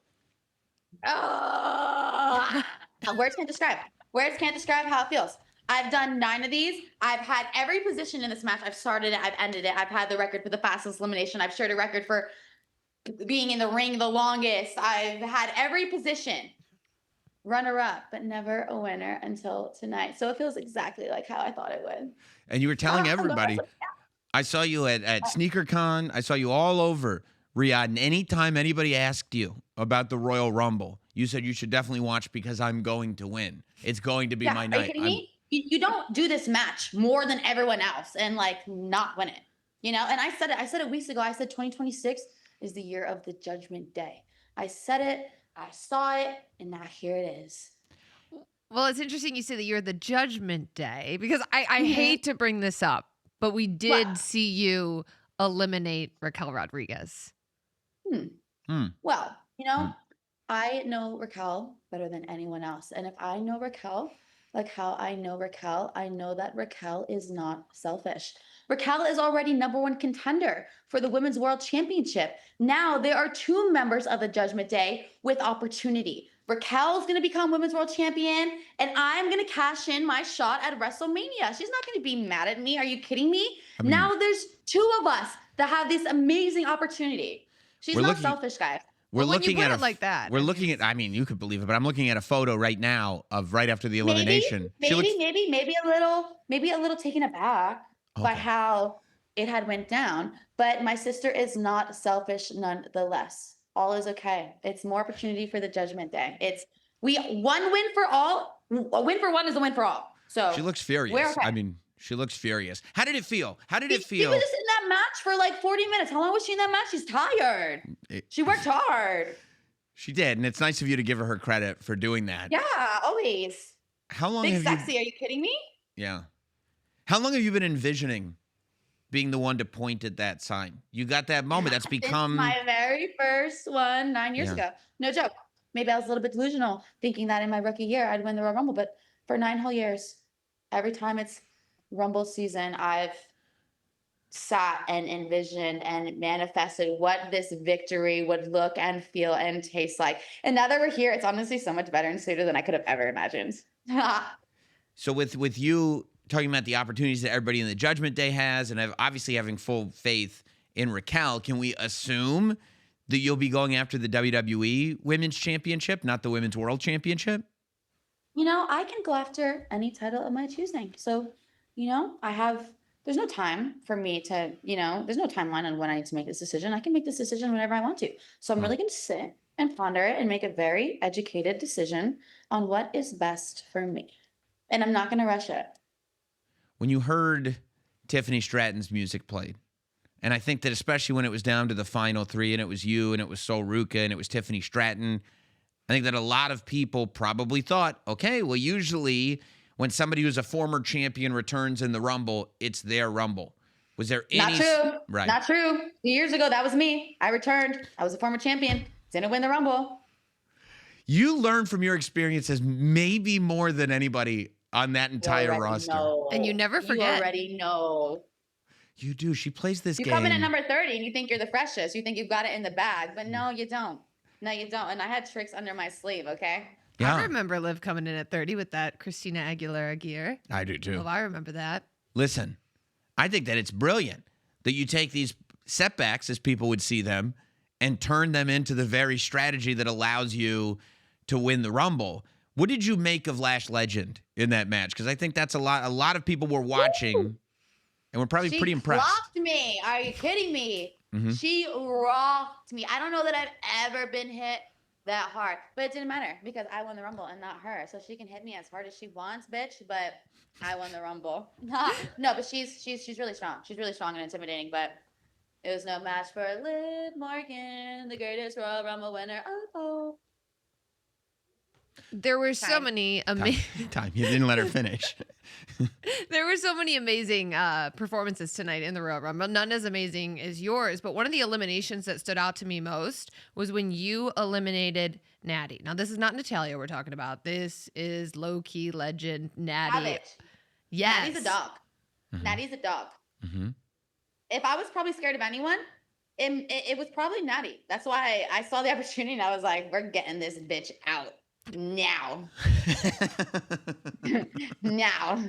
Oh, words can't describe. Words can't describe how it feels. I've done 9 of these. I've had every position in this match. I've started it. I've ended it. I've had the record for the fastest elimination. I've shared a record for being in the ring the longest. I've had every position. Runner-up, but never a winner until tonight. So it feels exactly like how I thought it would. And you were telling everybody. I saw you at SneakerCon. I saw you all over Riyadh. And anytime anybody asked you about the Royal Rumble, you said you should definitely watch because I'm going to win. It's going to be my Are you night. kidding me? You don't do this match more than everyone else and not win it. And I said it weeks ago. I said 2026 is the year of the Judgment Day. I said it, I saw it, and now here it is. Well, it's interesting you say that you're the Judgment Day because I hate to bring this up, but we did see you eliminate Raquel Rodriguez. Well, I know Raquel better than anyone else. And if I know Raquel like how I know Raquel, I know that Raquel is not selfish. Raquel is already #1 contender for the Women's World Championship. Now there are 2 members of the Judgment Day with opportunity. Raquel's going to become Women's World Champion, and I'm going to cash in my shot at WrestleMania. She's not going to be mad at me. Are you kidding me? Now there's 2 of us that have this amazing opportunity. She's not selfish, guys. We're Well, when you looking put at it like that, We're looking at. I mean, you could believe it, but I'm looking at a photo right now of right after the elimination. Maybe a little taken aback by how it had went down. But my sister is not selfish nonetheless. All is okay. It's more opportunity for the Judgment Day. It's one win for all. A win for one is a win for all. So She looks furious. we're okay. I mean, she looks furious. How did it feel? How did it She feel? was just in that match for 40 minutes. How long was she in that match? She's tired. She worked hard. She did, and it's nice of you to give her credit for doing that. Yeah, always. How long Big have sexy. you? Are you kidding me? Yeah. How long have you been envisioning being the one to point at that sign? You got that moment. That's become It's my very first one 9 years ago. No joke. Maybe I was a little bit delusional thinking that in my rookie year I'd win the Royal Rumble, but for 9 whole years, every time it's Rumble season, I've sat and envisioned and manifested what this victory would look and feel and taste like. And now that we're here, it's honestly so much better and sweeter than I could have ever imagined. So with you talking about the opportunities that everybody in the Judgment Day has, and obviously having full faith in Raquel, can we assume that you'll be going after the WWE Women's Championship, not the Women's World Championship? I can go after any title of my choosing. So, there's no time for me to, there's no timeline on when I need to make this decision. I can make this decision whenever I want to. So I'm really going to sit and ponder it and make a very educated decision on what is best for me. And I'm not going to rush it. When you heard Tiffany Stratton's music played, and I think that especially when it was down to the final 3 and it was you and it was Sol Ruca and it was Tiffany Stratton, I think that a lot of people probably thought, okay, well, usually when somebody who's a former champion returns in the Rumble, it's their Rumble. Was there any? Not true. Right. Not true. 2 years ago, that was me. I returned. I was a former champion. Didn't win the Rumble. You learn from your experiences maybe more than anybody on that entire already roster. know. And you never You forget. already know. You do. She plays this You game. come in at number 30 and you think you're the freshest. You think you've got it in the bag, but no, you don't. No, you don't. And I had tricks under my sleeve, okay? I Yeah, remember Liv coming in at 30 with that Christina Aguilera gear. I do too. Oh, I remember that. Listen, I think that it's brilliant that you take these setbacks, as people would see them, and turn them into the very strategy that allows you to win the Rumble. What did you make of Lash Legend in that match? Because I think that's a lot. A lot of people were watching, and were probably She pretty impressed. rocked me. Are you kidding me? Mhm. She rocked me. I don't know that I've ever been hit that hard, but it didn't matter because I won the Rumble and not her. So she can hit me as hard as she wants, bitch. But I won the Rumble. No, but she's really strong. She's really strong and intimidating. But it was no match for Liv Morgan, the greatest Royal Rumble winner of all. There were so Time. many Time, amazing. time. You didn't let her finish. There were so many amazing performances tonight in the Royal Rumble. None as amazing as yours, but one of the eliminations that stood out to me most was when you eliminated Natty. Now, this is not Natalia we're talking about. This is low-key legend Natty. Savage. Yes. Natty's a dog. Mhm. Natty's a dog. Mm-hmm. If I was probably scared of anyone, it was probably Natty. That's why I saw the opportunity and I was like, we're getting this bitch out now. Now.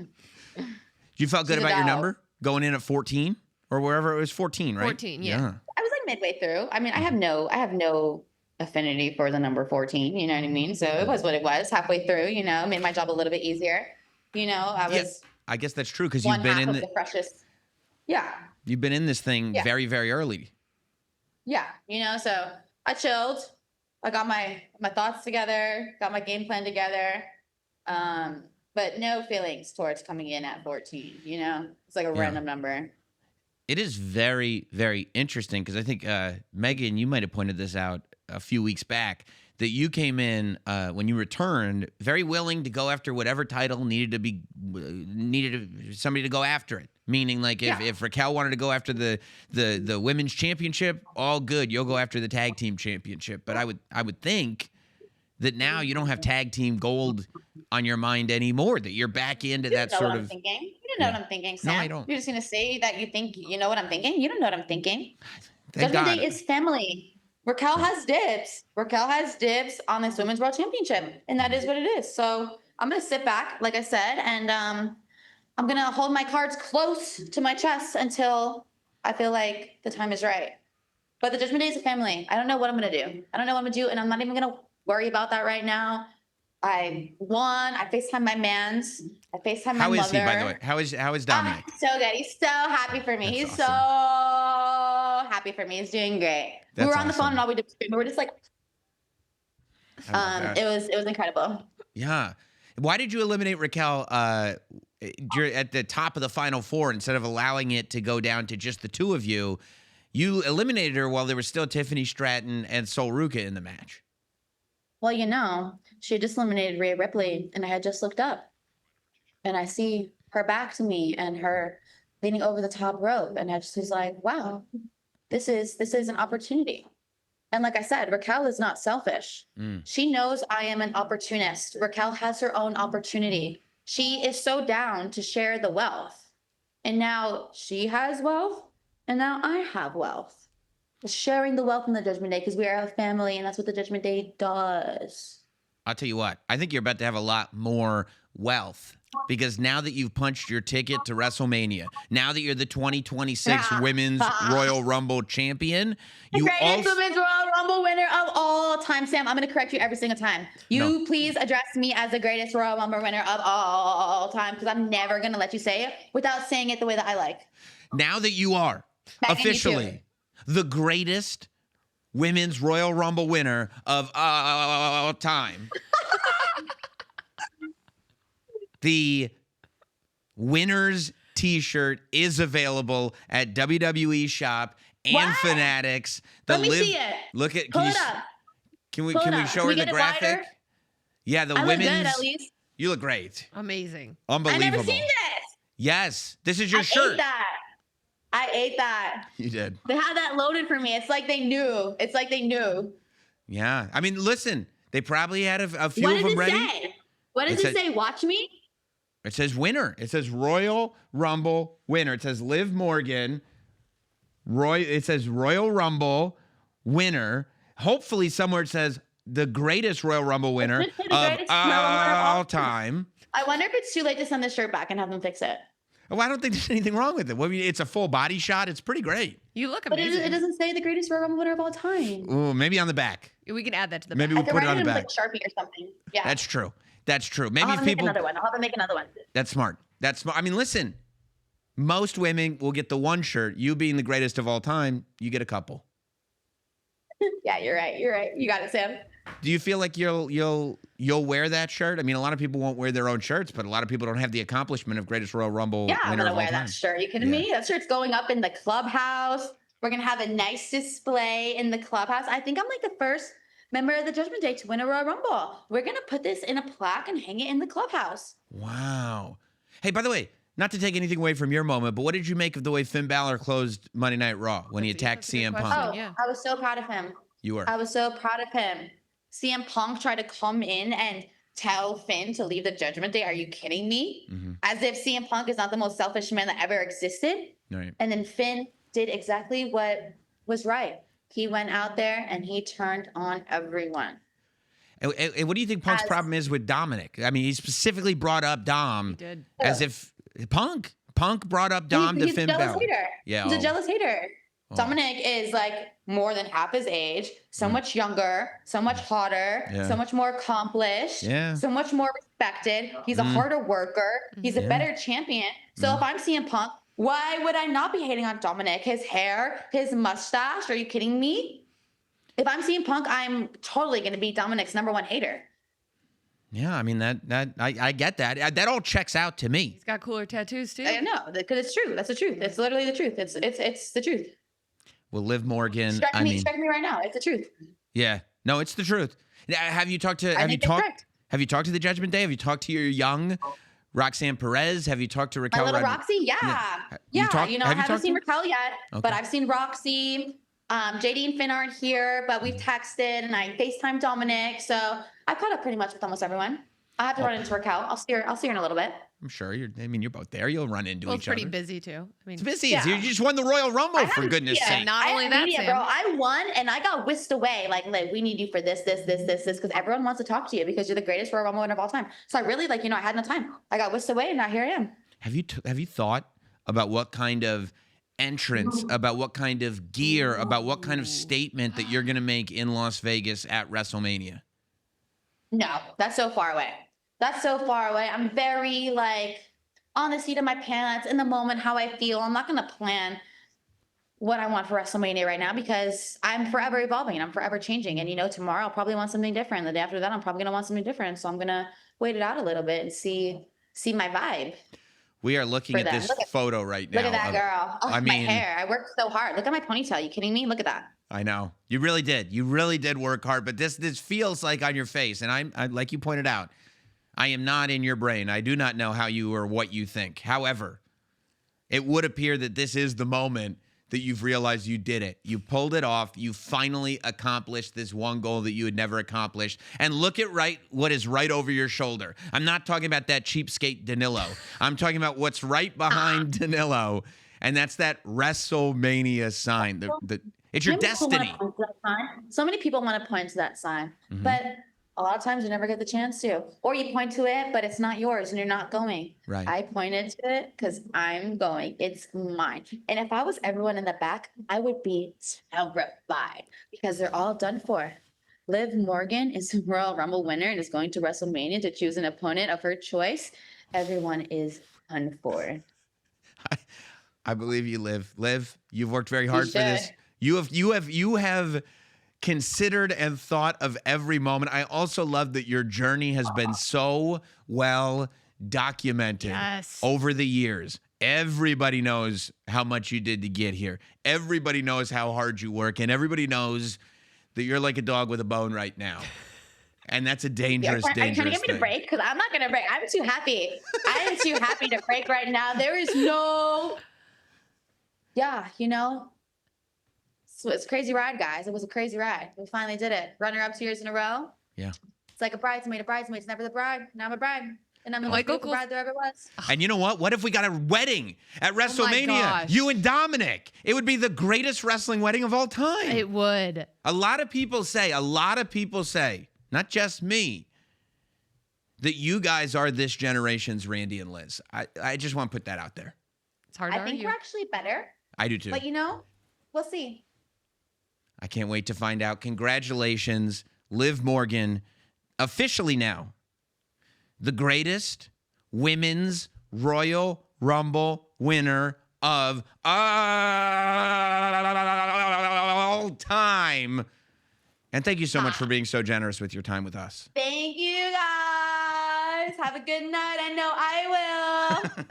You felt good She's a about your dog. number going in at 14 or wherever it was 14, right? 14, yeah. I was like midway through. I mean, I have no affinity for the number 14, you know what I mean? So it was what it was. Halfway through, made my job a little bit easier. I Yeah, was I guess that's true because one you've been half in of the, the freshest. Yeah. you've been in this thing Yeah. very, very early. Yeah, so I chilled. I got my thoughts together, got my game plan together. But no feelings towards coming in at 14, It's like a Yeah. random number. It is very, very interesting because I think, Megan, you might have pointed this out a few weeks back, that you came in when you returned very willing to go after whatever title needed somebody to go after it. Meaning, like, if Raquel wanted to go after the women's championship, all good. You'll go after the tag team championship. But I would think that now you don't have tag team gold on your mind anymore. That you're back into You that don't know sort what I'm of. thinking. You don't know Yeah. what I'm thinking, No, Sam. I don't. You're just gonna say that you think you know what I'm thinking. You don't know what I'm thinking. Thank Judgment God. Day is family. Raquel has dibs. Raquel has dibs on this women's world championship, and that is what it is. So I'm gonna sit back, like I said, and I'm gonna hold my cards close to my chest until I feel like the time is right. But the Judgment Day is a family. I don't know what I'm gonna do. I don't know what I'm gonna do, and I'm not even gonna worry about that right now. I won. I FaceTime my mans. I FaceTime my How mother. is he, by the way? How is Dominic? So good. He's so happy for me. That's He's so happy for me. He's doing great. We That's were on the phone awesome. and all we did was we were just like, I love that. it was incredible. Yeah. Why did you eliminate Raquel at the top of the final four instead of allowing it to go down to just the two of you? You eliminated her while there was still Tiffany Stratton and Sol Ruca in the match. Well, she had just eliminated Rhea Ripley, and I had just looked up, and I see her back to me and her leaning over the top rope, and I just was like, wow, this is an opportunity. And like I said, Raquel is not selfish. Mm. She knows I am an opportunist. Raquel has her own opportunity. She is so down to share the wealth. And now she has wealth, and now I have wealth. Sharing the wealth in the Judgment Day because we are a family, and that's what the Judgment Day does. I'll tell you what, I think you're about to have a lot more wealth because now that you've punched your ticket to WrestleMania, now that you're the 2026 Women's Royal Rumble champion, The you greatest also Women's Royal Rumble winner of all time. Sam, I'm going to correct you every single time. You No. please address me as the greatest Royal Rumble winner of all time because I'm never going to let you say it without saying it the way that I like. now that you are Megan, you too. officially the greatest Women's Royal Rumble winner of all time. The winner's t-shirt is available at WWE Shop and What? Fanatics. Let me see it. Look at Pull can it you, up. can we Pull can it we up. show Can her we the get it graphic? wider? Yeah, the I look women's good at least. You look great. Amazing. I Unbelievable. never seen this. Yes, this is your I shirt. ate that. I ate that. You did. They had that loaded for me. It's like they knew. It's like they knew. Yeah. I mean, listen, they probably had a few What of does them it ready. say? What does It it said- say? Watch me. It says winner. It says Royal Rumble winner. It says Liv Morgan. It says Royal Rumble winner. Hopefully somewhere it says the greatest Royal Rumble winner The of greatest Royal Rumble of all all time. I wonder if it's too late to send this shirt back and have them fix it. Well, I don't think there's anything wrong with it. Well, I mean, it's a full body shot. It's pretty great. You look But amazing. it doesn't say the greatest Royal Rumble winner of all time. Ooh, maybe on the back. We can add that to the Maybe back. we'll I could put it write on it the in back. like Sharpie or something. Yeah. That's true. That's true. I'll Maybe have if to make people. another one. I'll have to make another one. That's smart. That's smart. I mean, listen, most women will get the one shirt. You being the greatest of all time, you get a couple. Yeah, you're right. You're right. You got it, Sam. Do you feel like you'll wear that shirt? I mean, a lot of people won't wear their own shirts, but a lot of people don't have the accomplishment of greatest Royal Rumble Yeah, I'm winner gonna of all wear time. that shirt. You kidding Yeah. me? That shirt's going up in the clubhouse. We're gonna have a nice display in the clubhouse. I think I'm like the first member of the Judgment Day to win a Royal Rumble. We're gonna put this in a plaque and hang it in the clubhouse. Wow. Hey, by the way, not to take anything away from your moment, but what did you make of the way Finn Balor closed Monday Night Raw when he That's attacked a good CM Punk? question. Oh, yeah. I was so proud of him. You were. I was so proud of him. CM Punk tried to come in and tell Finn to leave the Judgment Day. Are you kidding me? Mhm. As if CM Punk is not the most selfish man that ever existed. Right. And then Finn did exactly what was right. He went out there and he turned on everyone. And what do you think Punk's As- problem is with Dominic? I mean, he specifically brought up Dom Did. as if Punk brought up Dom to he's Finn a jealous Balor. hater. Yeah. He's oh. a jealous hater. Oh. Dominic is like more than half his age, so much younger, so much hotter, Yeah. so much more accomplished, Yeah. so much more respected. He's a Mm. harder worker. He's a Yeah. better champion. So if I'm CM Punk, why would I not be hating on Dominic? His hair, his mustache. Are you kidding me? If I'm CM Punk, I'm totally going to be Dominic's number one hater. Yeah, I mean I get that. That all checks out to me. He's got cooler tattoos too. I know because it's true. That's the truth. It's literally the truth. It's the truth. Well, Liv Morgan. Strike I me, mean, strike me right now. It's the truth. yeah, no, it's the truth. Now, have you talked to? I Have you think it's talked? correct. Have you talked to the Judgment Day? Have you talked to your young Roxanne Perez? Have you talked to My Raquel? little Rodriguez? Roxy, yeah. Yeah. Yeah, You talked- you know, have I you haven't talked seen to Raquel yet, Okay. but I've seen Roxy. JD and Finn aren't here, but we've texted and I FaceTime Dominic. So I've caught up pretty much with almost everyone. I have to run into Raquel. I'll see her in a little bit. I'm sure you're. I mean, you're both there. You'll run into Well, each it's pretty other. busy too. I mean, It's busy. Yeah. You just won the Royal Rumble I for have goodness media. sake. Not I only have that, media, Sam. bro. I won and I got whisked away. Like, we need you for this, because everyone wants to talk to you because you're the greatest Royal Rumble winner of all time. So I really I had no time. I got whisked away and now here I am. Have you thought about what kind of entrance, about what kind of gear, about what kind of statement that you're going to make in Las Vegas at WrestleMania? No, that's so far away. That's so far away. I'm very on the seat of my pants in the moment, how I feel. I'm not going to plan what I want for WrestleMania right now because I'm forever evolving and I'm forever changing. And tomorrow I'll probably want something different. The day after that, I'm probably going to want something different. So I'm going to wait it out a little bit and see my vibe. We are looking For at them. this Look at- photo right now. Look at that of- girl. Oh, I my mean- hair. I worked so hard. Look at my ponytail. You kidding me? Look at that. I know. You really did. You really did work hard, but this feels like on your face. And I like you pointed out, I am not in your brain. I do not know how you or what you think. However, it would appear that this is the moment that you've realized you did it. You pulled it off. You finally accomplished this one goal that you had never accomplished. And look at what is right over your shoulder. I'm not talking about that cheapskate Danilo. I'm talking about what's right behind Danilo. And that's that WrestleMania sign. It's your So many people wanna destiny. point to that sign. So many people want to point to that sign, Mhm. but a lot of times you never get the chance to. Or you point to it, but it's not yours and you're not going. Right. I pointed to it because I'm going. It's mine. And if I was everyone in the back, I would be terrified because they're all done for. Liv Morgan is a Royal Rumble winner and is going to WrestleMania to choose an opponent of her choice. Everyone is done for. I believe you, Liv, you've worked very hard for this. should. You have considered and thought of every moment. I also love that your journey has been so well documented Yes. over the years. Everybody knows how much you did to get here. Everybody knows how hard you work, and everybody knows that you're like a dog with a bone right now. And that's a Are dangerous, you trying to dangerous get me to thing. break? Because I'm not going to break. I'm too happy. I am too happy to break right now. There is no. Yeah, So it's a crazy ride, guys. It was a crazy ride. We finally did it. Runner-up 2 years in a row. Yeah. It's like a bridesmaid. A bridesmaid's never the bride. Now I'm a bride. And I'm the most Michael beautiful Cole's- bride there ever was. And you know what? What if we got a wedding at WrestleMania? gosh. You and Dominic. It would be the greatest wrestling wedding of all time. It would. A lot of people say, not just me, that you guys are this generation's Randy and Liz. I just want to put that out there. It's hard I to think argue. we're actually better. I do too. But we'll see. I can't wait to find out. Congratulations, Liv Morgan, officially now the greatest women's Royal Rumble winner of all time. And thank you so much for being so generous with your time with us. Thank you, guys. Have a good night. I know I will.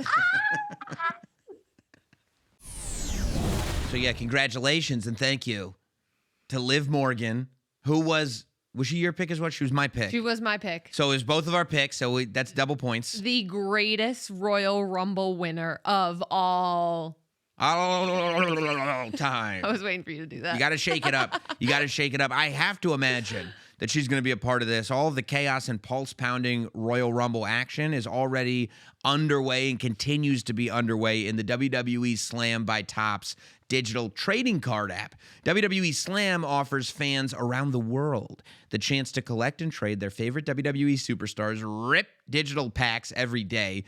So yeah, congratulations and thank you to Liv Morgan, who was she your pick as well? She was my pick. She was my pick. So it was both of our picks, so that's double points. The greatest Royal Rumble winner of all. Time. I was waiting for you to do that. You got to shake it up. You got to shake it up. I have to imagine that she's going to be a part of this. All of the chaos and pulse pounding Royal Rumble action is already underway and continues to be underway in the WWE Slam by Topps digital trading card app. WWE Slam offers fans around the world the chance to collect and trade their favorite WWE superstars, rip digital packs every day,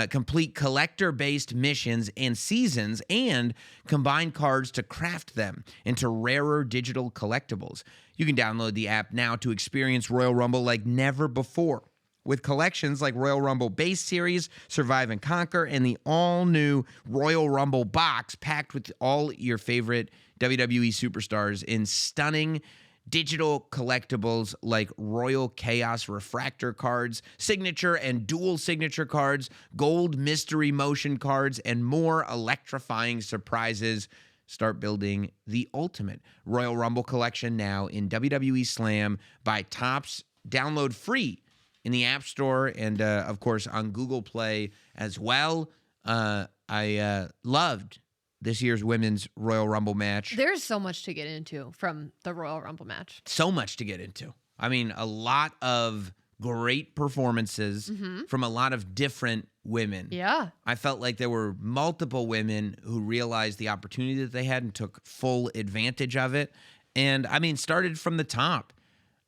complete collector-based missions and seasons, and combine cards to craft them into rarer digital collectibles. You can download the app now to experience Royal Rumble like never before, with collections like Royal Rumble Base Series, Survive and Conquer, and the all-new Royal Rumble box packed with all your favorite WWE superstars in stunning digital collectibles like Royal Chaos Refractor cards, signature and dual signature cards, gold mystery motion cards, and more electrifying surprises. Start building the ultimate Royal Rumble collection now in WWE Slam by Topps. Download free in the App Store and, of course, on Google Play as well. I loved this year's women's Royal Rumble match. There's so much to get into from the Royal Rumble match. So much to get into. I mean, a lot of great performances from a lot of different women. Yeah. I felt like there were multiple women who realized the opportunity that they had and took full advantage of it. And, I mean, started from the top.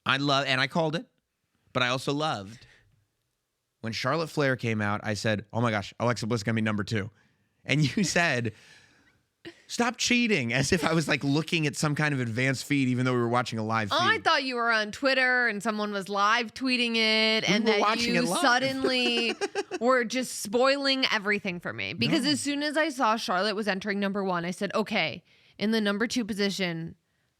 I called it. But I also loved when Charlotte Flair came out, I said, oh my gosh, Alexa Bliss is going to be number 2. And you said, stop cheating, as if I was like looking at some kind of advanced feed, even though we were watching a live feed. Oh, I thought you were on Twitter and someone was live tweeting it, and were that watching you it live. suddenly were just spoiling everything for me. Because as soon as I saw Charlotte was entering number 1, I said, okay, in the number 2 position,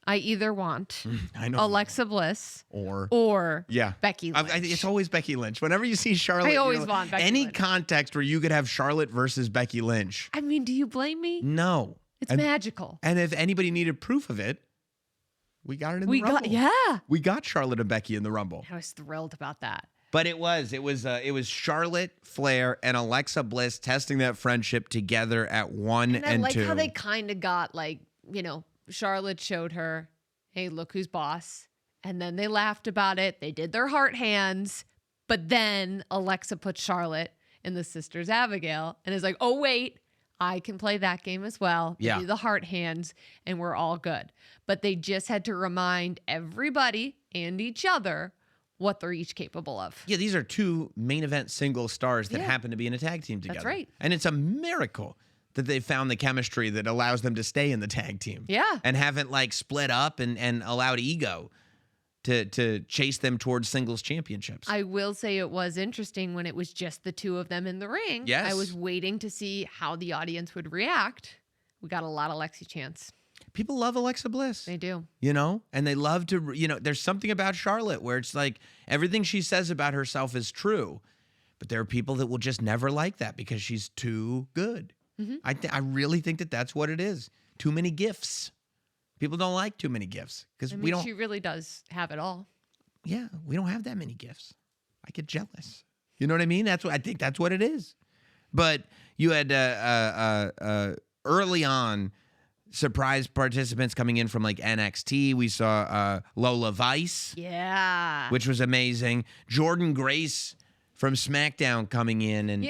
I either want I know. Alexa Bliss Or yeah. Becky Lynch. It's always Becky Lynch. Whenever you see Charlotte, I always want Becky any Lynch. context where you could have Charlotte versus Becky Lynch. I mean, do you blame me? No. It's And- magical. And if anybody needed proof of it, we got it in the Rumble. Yeah. We got Charlotte and Becky in the Rumble. I was thrilled about that. But it was Charlotte Flair and Alexa Bliss testing that friendship together at 1 And I and like 2. how they kind of got Charlotte showed her, hey, look who's boss. And then they laughed about it. They did their heart hands. But then Alexa put Charlotte in the Sisters Abigail and is like, oh, wait, I can play that game as well. They Yeah. do the heart hands and we're all good. But they just had to remind everybody and each other what they're each capable of. Yeah, these are 2 main event single stars that Yeah. happen to be in a tag team together. right. And it's a miracle that they found the chemistry that allows them to stay in the tag team. Yeah. And haven't split up and allowed ego to chase them towards singles championships. I will say it was interesting when it was just the 2 of them in the ring. Yes. I was waiting to see how the audience would react. We got a lot of Lexi chants. People love Alexa Bliss. They do. And they love to, there's something about Charlotte where it's like everything she says about herself is true, but there are people that will just never like that because she's too good. I really think that that's what it is. Too many gifts. People don't like too many gifts because I mean, we don't. she really does have it all. yeah, we don't have that many gifts. I get jealous. You know what I mean? I think that's what it is. But you had early on surprise participants coming in from like NXT. We saw Lola Vice, Yeah. which was amazing. Jordan Grace from SmackDown coming in, and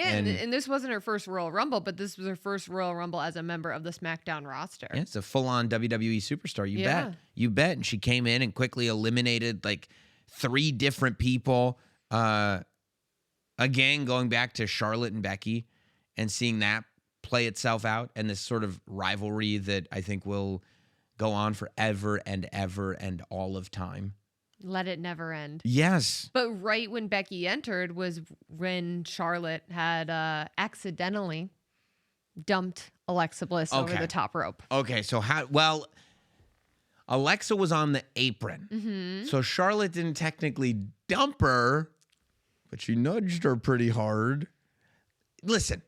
this wasn't her first Royal Rumble, but this was her first Royal Rumble as a member of the SmackDown roster. yeah, it's a full-on WWE superstar. Yeah. You bet. And she came in and quickly eliminated like 3 different people. Again, going back to Charlotte and Becky and seeing that play itself out, and this sort of rivalry that I think will go on forever and ever and all of time. Let it never end. Yes. But right when Becky entered was when Charlotte had accidentally dumped Alexa Bliss over Okay. the top rope. Okay, so Alexa was on the apron. Mm-hmm. So Charlotte didn't technically dump her, but she nudged her pretty hard. Listen,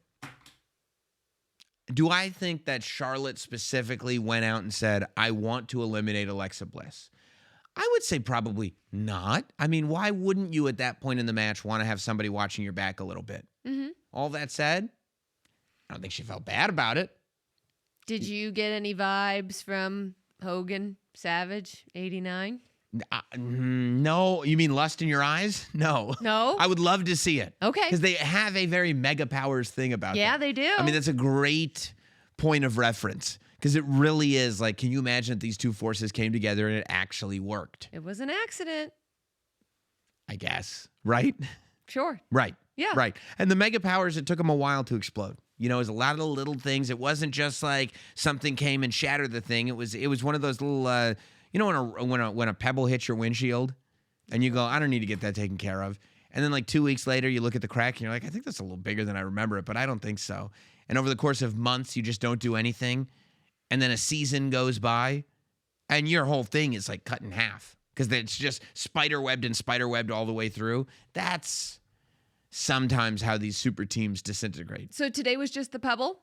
do I think that Charlotte specifically went out and said, I want to eliminate Alexa Bliss? I would say probably not. I mean, why wouldn't you at that point in the match want to have somebody watching your back a little bit? Mm-hmm. All that said, I don't think she felt bad about it. Did you get any vibes from Hogan Savage 89? No, you mean lust in your eyes? No. No? I would love to see it. Okay. Because they have a very mega powers thing about Yeah, them. they do. I mean, that's a great point of reference because it really is like, can you imagine if these two forces came together and it actually worked? It was an accident. I guess. Right? Sure. Right. Yeah. Right. And the mega powers, it took them a while to explode. You know, it was a lot of the little things. It wasn't just like something came and shattered the thing. It was one of those little, you know, when a pebble hits your windshield and you go, I don't need to get that taken care of. And then like 2 weeks later, you look at the crack and you're like, I think that's a little bigger than I remember it, but I don't think so. And over the course of months, you just don't do anything. And then a season goes by and your whole thing is like cut in half because it's just spider-webbed and spider-webbed all the way through. That's sometimes how these super teams disintegrate. So today was just the pebble?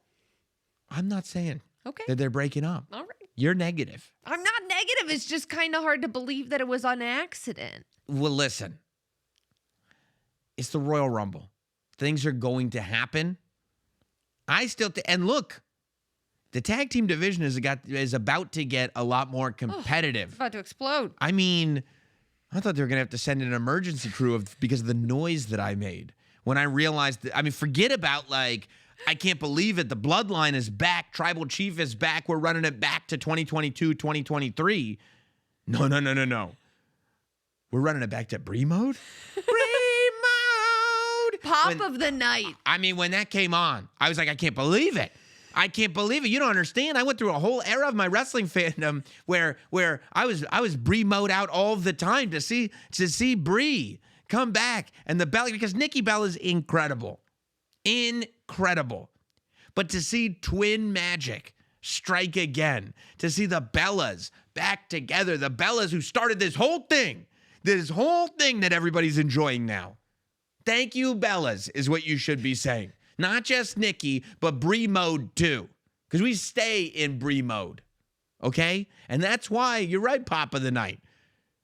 I'm not saying Okay. that they're breaking up. All right. You're negative. I'm not negative. It's just kind of hard to believe that it was on accident. Well, listen. It's the Royal Rumble. Things are going to happen. And look, the tag team division is about to get a lot more competitive. It's about to explode. I mean, I thought they were going to have to send an emergency crew because of the noise that I made. When I realized that, I mean, forget about like, I can't believe it. The bloodline is back. Tribal Chief is back. We're running it back to 2022, 2023. No. We're running it back to Brie mode? Brie mode! Pop of the night. I mean, when that came on, I was like, I can't believe it. I can't believe it. You don't understand. I went through a whole era of my wrestling fandom where I was Brie mode out all the time to see Brie come back and the Bella, because Nikki Bella is incredible. Incredible. But to see twin magic strike again, to see the Bellas back together, the Bellas who started this whole thing that everybody's enjoying now. Thank you, Bellas, is what you should be saying. Not just Nikki, but Brie mode too. Because we stay in Brie mode. Okay? And that's why, you're right, Pop of the Night.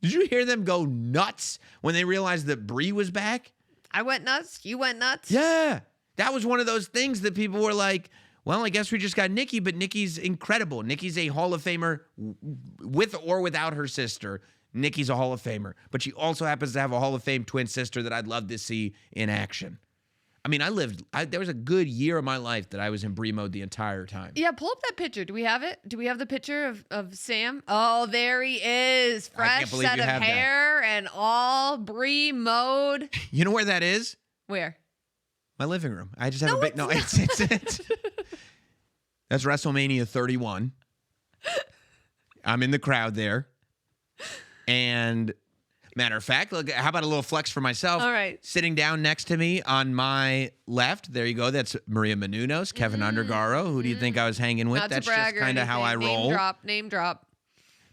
Did you hear them go nuts when they realized that Brie was back? I went nuts. You went nuts. Yeah. That was one of those things that people were like, well, I guess we just got Nikki, but Nikki's incredible. Nikki's a Hall of Famer with or without her sister. Nikki's a Hall of Famer. But she also happens to have a Hall of Fame twin sister that I'd love to see in action. I mean, there was a good year of my life that I was in Brie mode the entire time. Yeah, pull up that picture. Do we have it? Do we have the picture of Sam? Oh, there he is. Fresh believe set you of have that. hair and all Brie mode. You know where that is? Where? My living room. I just have a big... No, it's that's WrestleMania 31. I'm in the crowd there. And... matter of fact, look, how about a little flex for myself? All right. Sitting down next to me on my left, there you go. That's Maria Menounos, Kevin Undergaro. Who do you think I was hanging with? Not That's to brag just or kind of how I anything. roll. Name drop.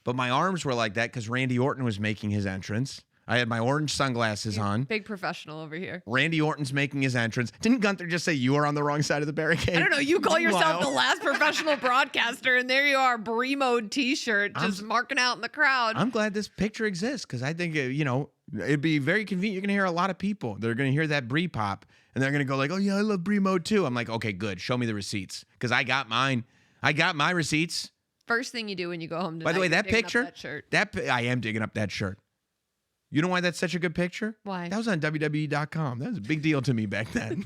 But my arms were like that because Randy Orton was making his entrance. I had my orange sunglasses on. Big professional over here. Randy Orton's making his entrance. Didn't Gunther just say you are on the wrong side of the barricade? I don't know. You call yourself the Meanwhile, last professional broadcaster, and there you are, Brie mode T-shirt, just marking out in the crowd. I'm glad this picture exists because I think, it'd be very convenient. You're going to hear a lot of people. They're going to hear that Brie pop, and they're going to go like, oh, yeah, I love Brie mode too. I'm like, okay, good. Show me the receipts because I got mine. I got my receipts. First thing you do when you go home tonight. By the way, you're that digging up picture, that shirt. I am digging up that shirt. You know why that's such a good picture? Why? That was on WWE.com. That was a big deal to me back then.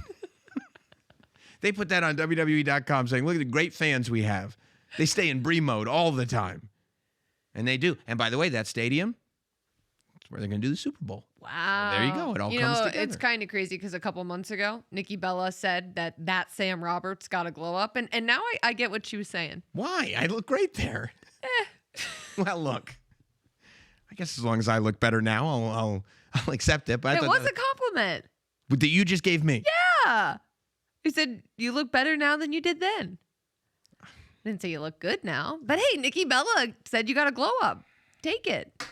They put that on WWE.com saying, look at the great fans we have. They stay in Brie mode all the time. And they do. And by the way, that stadium, that's where they're going to do the Super Bowl. Wow. There you go. It all comes together. It's kind of crazy because a couple months ago, Nikki Bella said that Sam Roberts got to glow up. And now I get what she was saying. Why? I look great there. Well, look. I guess as long as I look better now, I'll accept it. But I It thought was a compliment. that you just gave me. Yeah. He said, you look better now than you did then. Didn't say you look good now. But hey, Nikki Bella said you got to glow up. Take it.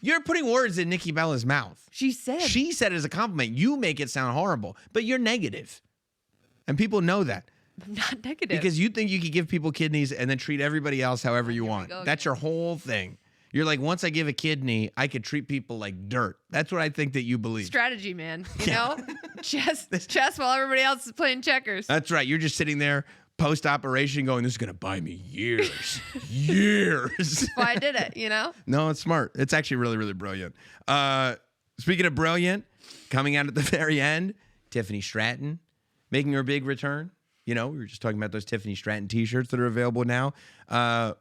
You're putting words in Nikki Bella's mouth. She said. She said it as a compliment. You make it sound horrible, but you're negative. And people know that I'm not negative. because you think you could give people kidneys and then treat everybody else however you want. go That's your whole thing. You're like, once I give a kidney, I could treat people like dirt. That's what I think that you believe. strategy, man. You know? Chess while everybody else is playing checkers. That's right. You're just sitting there post-operation going, this is going to buy me years. Years. That's why I did it, you know? No, it's smart. It's actually really, really brilliant. Speaking of brilliant, coming out at the very end, Tiffany Stratton making her big return. We were just talking about those Tiffany Stratton t-shirts that are available now.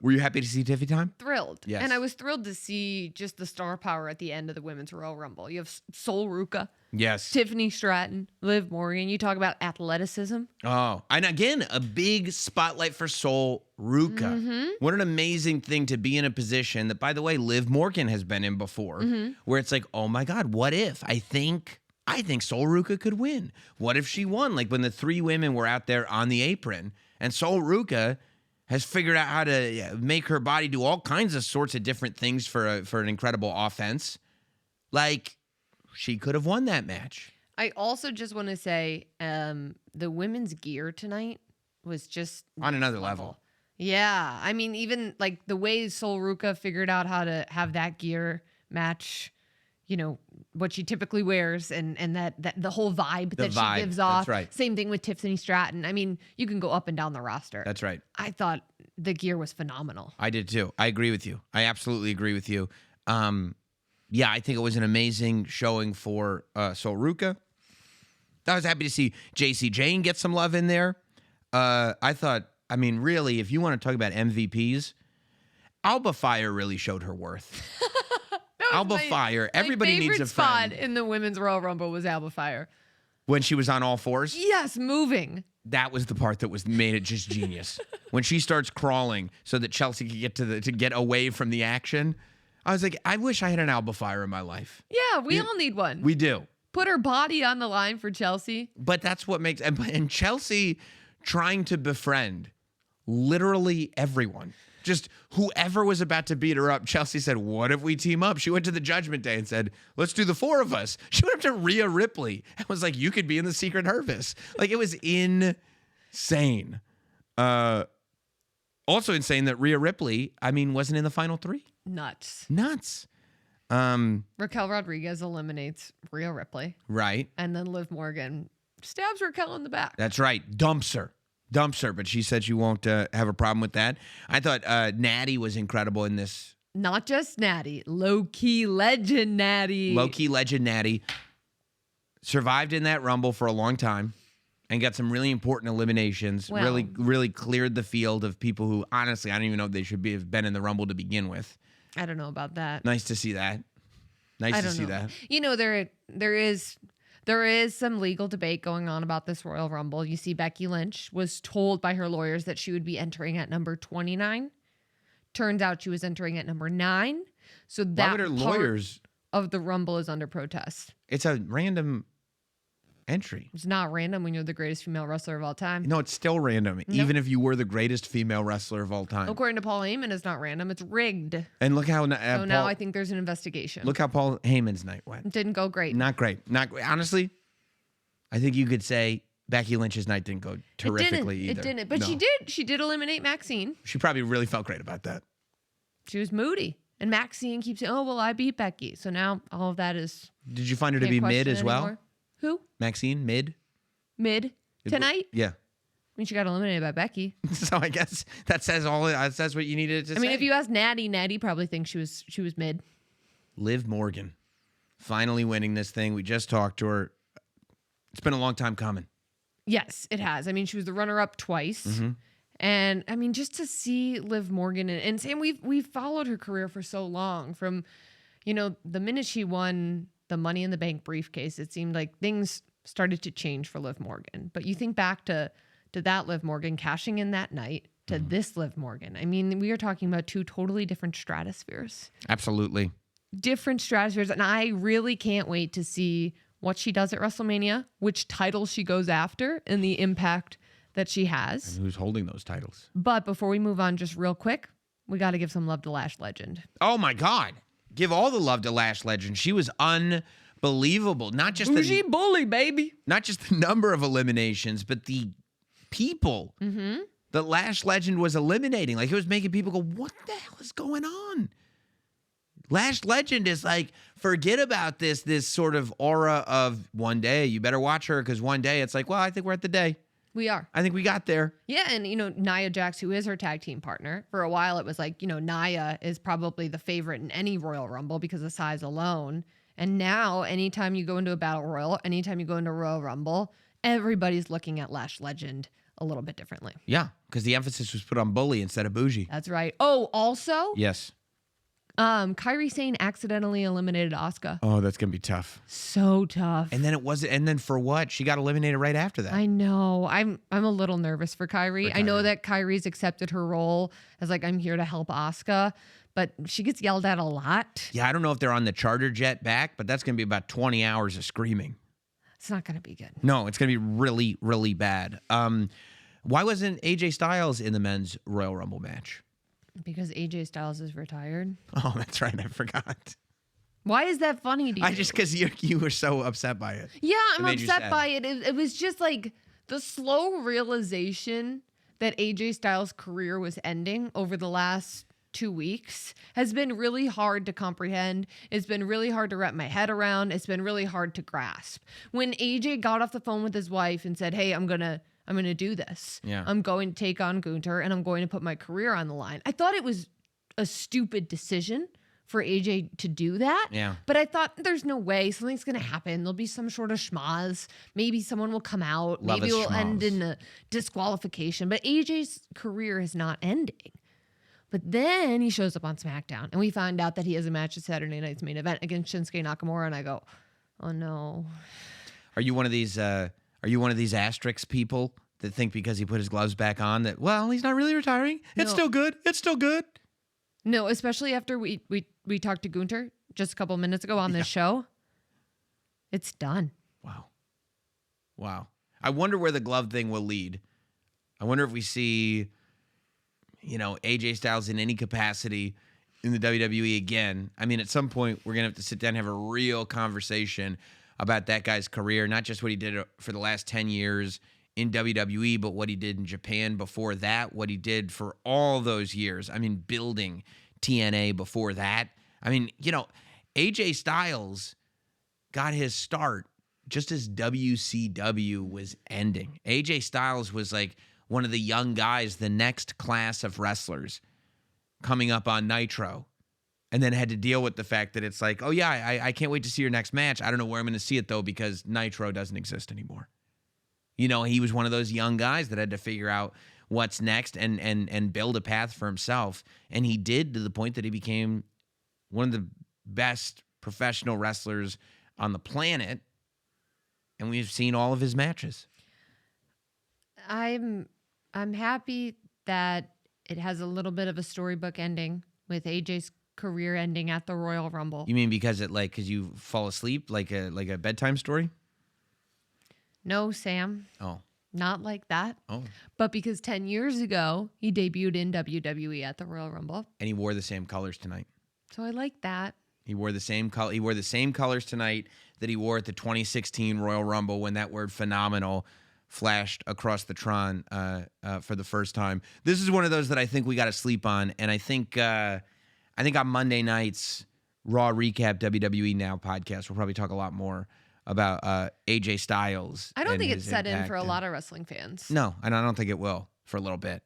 Were you happy to see Tiffy time? Thrilled. Yes. And I was thrilled to see just the star power at the end of the Women's Royal Rumble. You have Sol Ruka, Yes. Tiffany Stratton, Liv Morgan. You talk about athleticism. Oh, and again, a big spotlight for Sol Ruka. What an amazing thing to be in a position that, by the way, Liv Morgan has been in before, where it's like, oh my God, what if? I think Sol Ruka could win. What if she won? Like when the three women were out there on the apron, and Sol Ruka has figured out how to make her body do all kinds of sorts of different things for an incredible offense. Like, she could have won that match. I also just want to say the women's gear tonight was just On another level. Yeah. I mean, even like the way Sol Ruka figured out how to have that gear match, what she typically wears and that the whole vibe that vibe, she gives that's off. right. Same thing with Tiffany Stratton. I mean, you can go up and down the roster. That's right. I thought the gear was phenomenal. I did too. I agree with you. I absolutely agree with you. Yeah, I think it was an amazing showing for Sol Ruka. I was happy to see JC Jane get some love in there. I thought, really, if you want to talk about MVPs, Alba Fire really showed her worth. Alba Fire. Everybody needs a favorite spot friend. in the Women's Royal Rumble was Alba Fire. When she was on all fours, Yes, moving. that was the part that made it just genius. When she starts crawling so that Chelsea could get to get away from the action, I was like, I wish I had an Alba Fire in my life. Yeah, we all need one. We do. Put her body on the line for Chelsea. But that's what makes and Chelsea trying to befriend literally everyone. Just whoever was about to beat her up, Chelsea said, what if we team up? She went to the Judgment Day and said, let's do the four of us. She went up to Rhea Ripley and was like, you could be in the Secret Service. Like, it was insane. Also insane that Rhea Ripley, wasn't in the final three. Nuts. Nuts. Raquel Rodriguez eliminates Rhea Ripley. Right. And then Liv Morgan stabs Raquel in the back. That's right. Dumps her, but she said she won't have a problem with that. I thought Natty was incredible in this. Not just Natty, low-key legend Natty. Low-key legend Natty. Survived in that Rumble for a long time and got some really important eliminations. Wow. Really cleared the field of people who, honestly, I don't even know if they should have been in the Rumble to begin with. I don't know about that. Nice to see that. Nice I to don't see know. that. There is some legal debate going on about this Royal Rumble. You see, Becky Lynch was told by her lawyers that she would be entering at number 29. Turns out she was entering at number 9. So Why that would her part lawyers? of the Rumble is under protest. It's a random entry. It's not random when you're the greatest female wrestler of all time. No, it's still random, even if you were the greatest female wrestler of all time. According to Paul Heyman, it's not random. It's rigged. And look how So now I think there's an investigation. look how Paul Heyman's night went. It didn't go great. Not great. Honestly, I think you could say Becky Lynch's night didn't go terrifically either. It didn't. But No. she did. She did eliminate Maxine. She probably really felt great about that. She was moody. And Maxine keeps saying, oh, well, I beat Becky. So now all of that is. Did you find her to can't be mid question as well? anymore. Who? Maxine, mid? Mid? Tonight? Yeah. I mean, she got eliminated by Becky. So I guess that says that's what you needed to say. I mean, if you ask Natty probably thinks she was mid. Liv Morgan finally winning this thing. We just talked to her. It's been a long time coming. Yes, it has. I mean, she was the runner-up twice. Mm-hmm. And I mean, just to see Liv Morgan and Sam, we've followed her career for so long. From, the minute she won the Money in the Bank briefcase, it seemed like things started to change for Liv Morgan. But you think back to that Liv Morgan cashing in that night to this Liv Morgan. I mean, we are talking about two totally different stratospheres. Absolutely. Different stratospheres. And I really can't wait to see what she does at WrestleMania, which title she goes after, and the impact that she has. And who's holding those titles? But before we move on, just real quick, we got to give some love to Lash Legend. Oh my God. Give all the love to Lash Legend. She was unbelievable. Not just Bougie bully, baby. not just the number of eliminations, but the people that Lash Legend was eliminating. Like, it was making people go, what the hell is going on? Lash Legend is like, forget about this sort of aura of one day. You better watch her, because one day it's like, well, I think we're at the day. We are. I think we got there. Yeah, and Nia Jax, who is her tag team partner, for a while it was like, Nia is probably the favorite in any Royal Rumble because of size alone. And now, anytime you go into a Battle Royal, anytime you go into Royal Rumble, everybody's looking at Lash Legend a little bit differently. Yeah, because the emphasis was put on bully instead of bougie. That's right. Oh, also, Yes. Kairi Sane accidentally eliminated Asuka. Oh, that's going to be tough. So tough. And then for what? She got eliminated right after that. I know. I'm a little nervous for Kyrie. I know that Kyrie's accepted her role as like, I'm here to help Asuka, but she gets yelled at a lot. Yeah, I don't know if they're on the charter jet back, but that's going to be about 20 hours of screaming. It's not going to be good. No, it's going to be really, really bad. Why wasn't AJ Styles in the men's Royal Rumble match? Because AJ Styles is retired. Oh, that's right. I forgot. Why is that funny to you? Because you were so upset by it. Yeah, I'm made you upset sad. by it. It was just like the slow realization that AJ Styles' career was ending over the last 2 weeks has been really hard to comprehend. It's been really hard to wrap my head around. It's been really hard to grasp. When AJ got off the phone with his wife and said, hey, I'm going to do this. Yeah. I'm going to take on Gunther and I'm going to put my career on the line. I thought it was a stupid decision for AJ to do that. Yeah. But I thought there's no way something's going to happen. There'll be some sort of schmaz. Maybe someone will come out. Love Maybe is it'll end schmoz. in a disqualification. But AJ's career is not ending. But then he shows up on SmackDown and we find out that he has a match at Saturday night's main event against Shinsuke Nakamura. And I go, oh no. Are you one of these asterisk people that think because he put his gloves back on that, well, he's not really retiring? It's No. still good. It's still good. No, especially after we talked to Gunther just a couple minutes ago on this show. It's done. Wow. I wonder where the glove thing will lead. I wonder if we see, AJ Styles in any capacity in the WWE again. I mean, at some point, we're going to have to sit down and have a real conversation about that guy's career, not just what he did for the last 10 years in WWE, but what he did in Japan before that, what he did for all those years. I mean, building TNA before that. I mean, AJ Styles got his start just as WCW was ending. AJ Styles was like one of the young guys, the next class of wrestlers coming up on Nitro, and then had to deal with the fact that it's like, oh yeah, I can't wait to see your next match. I don't know where I'm going to see it though, because Nitro doesn't exist anymore. He was one of those young guys that had to figure out what's next and build a path for himself. And he did, to the point that he became one of the best professional wrestlers on the planet. And we've seen all of his matches. I'm happy that it has a little bit of a storybook ending with AJ's career ending at the Royal Rumble. You mean because you fall asleep like a bedtime story? No, Sam, Oh, not like that. oh. But because 10 years ago, he debuted in WWE at the Royal Rumble. And he wore the same colors tonight. So I like that. He wore the same color. He wore the same colors tonight that he wore at the 2016 Royal Rumble when that word "phenomenal" flashed across the Tron for the first time. This is one of those that I think we got to sleep on, and I think on Monday night's Raw Recap WWE Now podcast, we'll probably talk a lot more about AJ Styles. I don't and think his it's set in impact for a and- lot of wrestling fans. No, and I don't think it will for a little bit.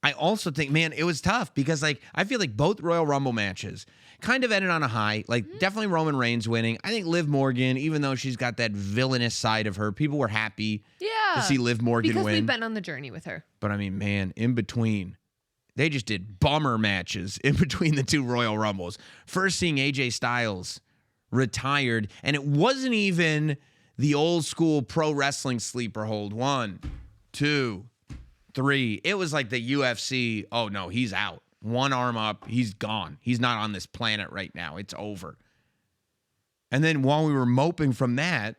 I also think, man, it was tough because, like, I feel like both Royal Rumble matches kind of ended on a high. Like, definitely Roman Reigns winning. I think Liv Morgan, even though she's got that villainous side of her, people were happy Yeah. to see Liv Morgan because win. we've been on the journey with her. But I mean, man, in between, they just did bummer matches in between the two Royal Rumbles. First, seeing AJ Styles retired, and it wasn't even the old school pro wrestling sleeper hold. 1, 2, 3. It was like the UFC. Oh no, he's out. One arm up, he's gone. He's not on this planet right now. It's over. And then while we were moping from that,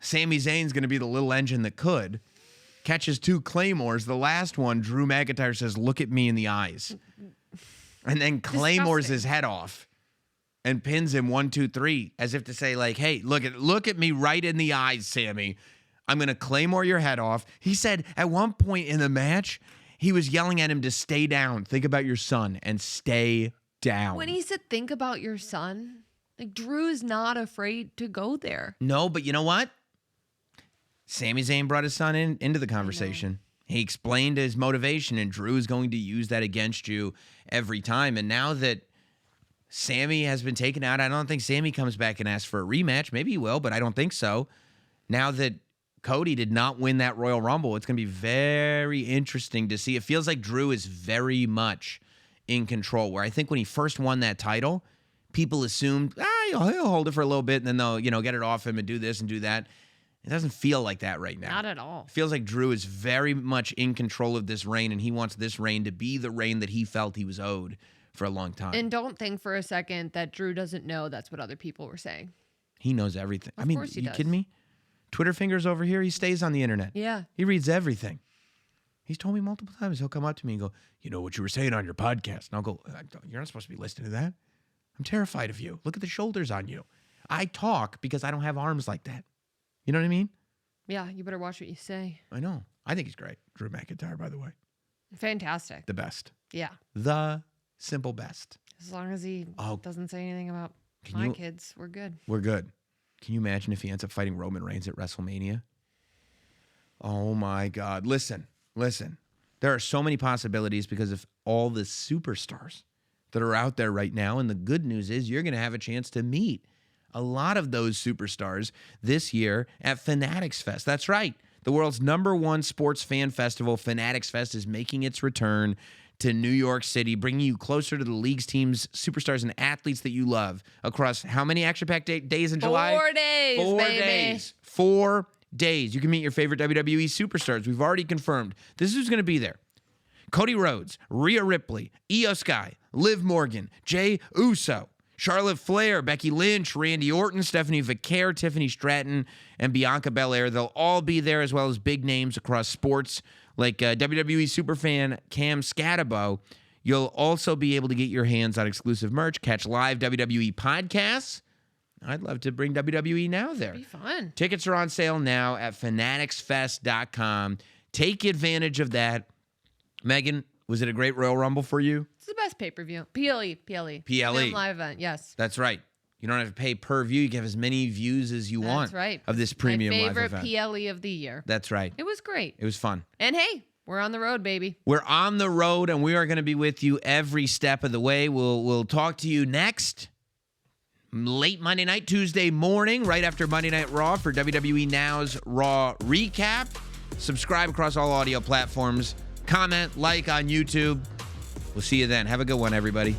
Sami Zayn's going to be the little engine that could. Catches 2 claymores. The last one, Drew McIntyre says, "Look at me in the eyes," and then claymores his head off and pins him 1, 2, 3, as if to say, like, "Hey, look at me right in the eyes, Sammy. I'm gonna claymore your head off." He said at one point in the match, he was yelling at him to stay down, think about your son, and stay down. When he said, think about your son, like Drew is not afraid to go there. No, but you know what? Sami Zayn brought his son into the conversation. He explained his motivation, and Drew is going to use that against you every time. And now that Sammy has been taken out, I don't think Sammy comes back and asks for a rematch. Maybe he will, but I don't think so. Now that Cody did not win that Royal Rumble, it's going to be very interesting to see. It feels like Drew is very much in control, where I think when he first won that title, people assumed, he'll hold it for a little bit, and then they'll, get it off him and do this and do that. It doesn't feel like that right now. Not at all. It feels like Drew is very much in control of this reign, and he wants this reign to be the reign that he felt he was owed for a long time. And don't think for a second that Drew doesn't know that's what other people were saying. He knows everything. Of course he you does. kidding me? Twitter fingers over here. He stays on the internet. Yeah. He reads everything. He's told me multiple times. He'll come up to me and go, "You know what you were saying on your podcast?" And I'll go, "You're not supposed to be listening to that. I'm terrified of you. Look at the shoulders on you." I talk because I don't have arms like that. You know what I mean? Yeah, you better watch what you say. I know. I think he's great. Drew McIntyre, by the way. Fantastic. The best. Yeah. The simple best. As long as he doesn't say anything about Can my you- kids, we're good. We're good. Can you imagine if he ends up fighting Roman Reigns at WrestleMania? Oh my God. Listen. There are so many possibilities because of all the superstars that are out there right now. And the good news is you're going to have a chance to meet a lot of those superstars this year at Fanatics Fest. That's right. The world's #1 sports fan festival, Fanatics Fest, is making its return to New York City, bringing you closer to the league's teams, superstars, and athletes that you love across how many action-packed days in July? 4 days, 4 baby. days. 4 days. You can meet your favorite WWE superstars. We've already confirmed. This is who's going to be there. Cody Rhodes, Rhea Ripley, Io Sky, Liv Morgan, Jey Uso, Charlotte Flair, Becky Lynch, Randy Orton, Stephanie Vaquer, Tiffany Stratton, and Bianca Belair. They'll all be there, as well as big names across sports like WWE superfan Cam Scatabo. You'll also be able to get your hands on exclusive merch, catch live WWE podcasts. I'd love to bring WWE Now there. Be fun. Tickets are on sale now at fanaticsfest.com. Take advantage of that. Megan, was it a great Royal Rumble for you? It's the best pay-per-view. PLE. PLE. Film live event, yes. That's right. You don't have to pay per view. You can have as many views as you want That's right. of this premium My live favorite event. PLE of the year. That's right. It was great. It was fun. And hey, we're on the road, baby. We're on the road, and we are going to be with you every step of the way. We'll talk to you next late Monday night, Tuesday morning, right after Monday Night Raw for WWE Now's Raw Recap. Subscribe across all audio platforms. Comment, like on YouTube. We'll see you then. Have a good one, everybody.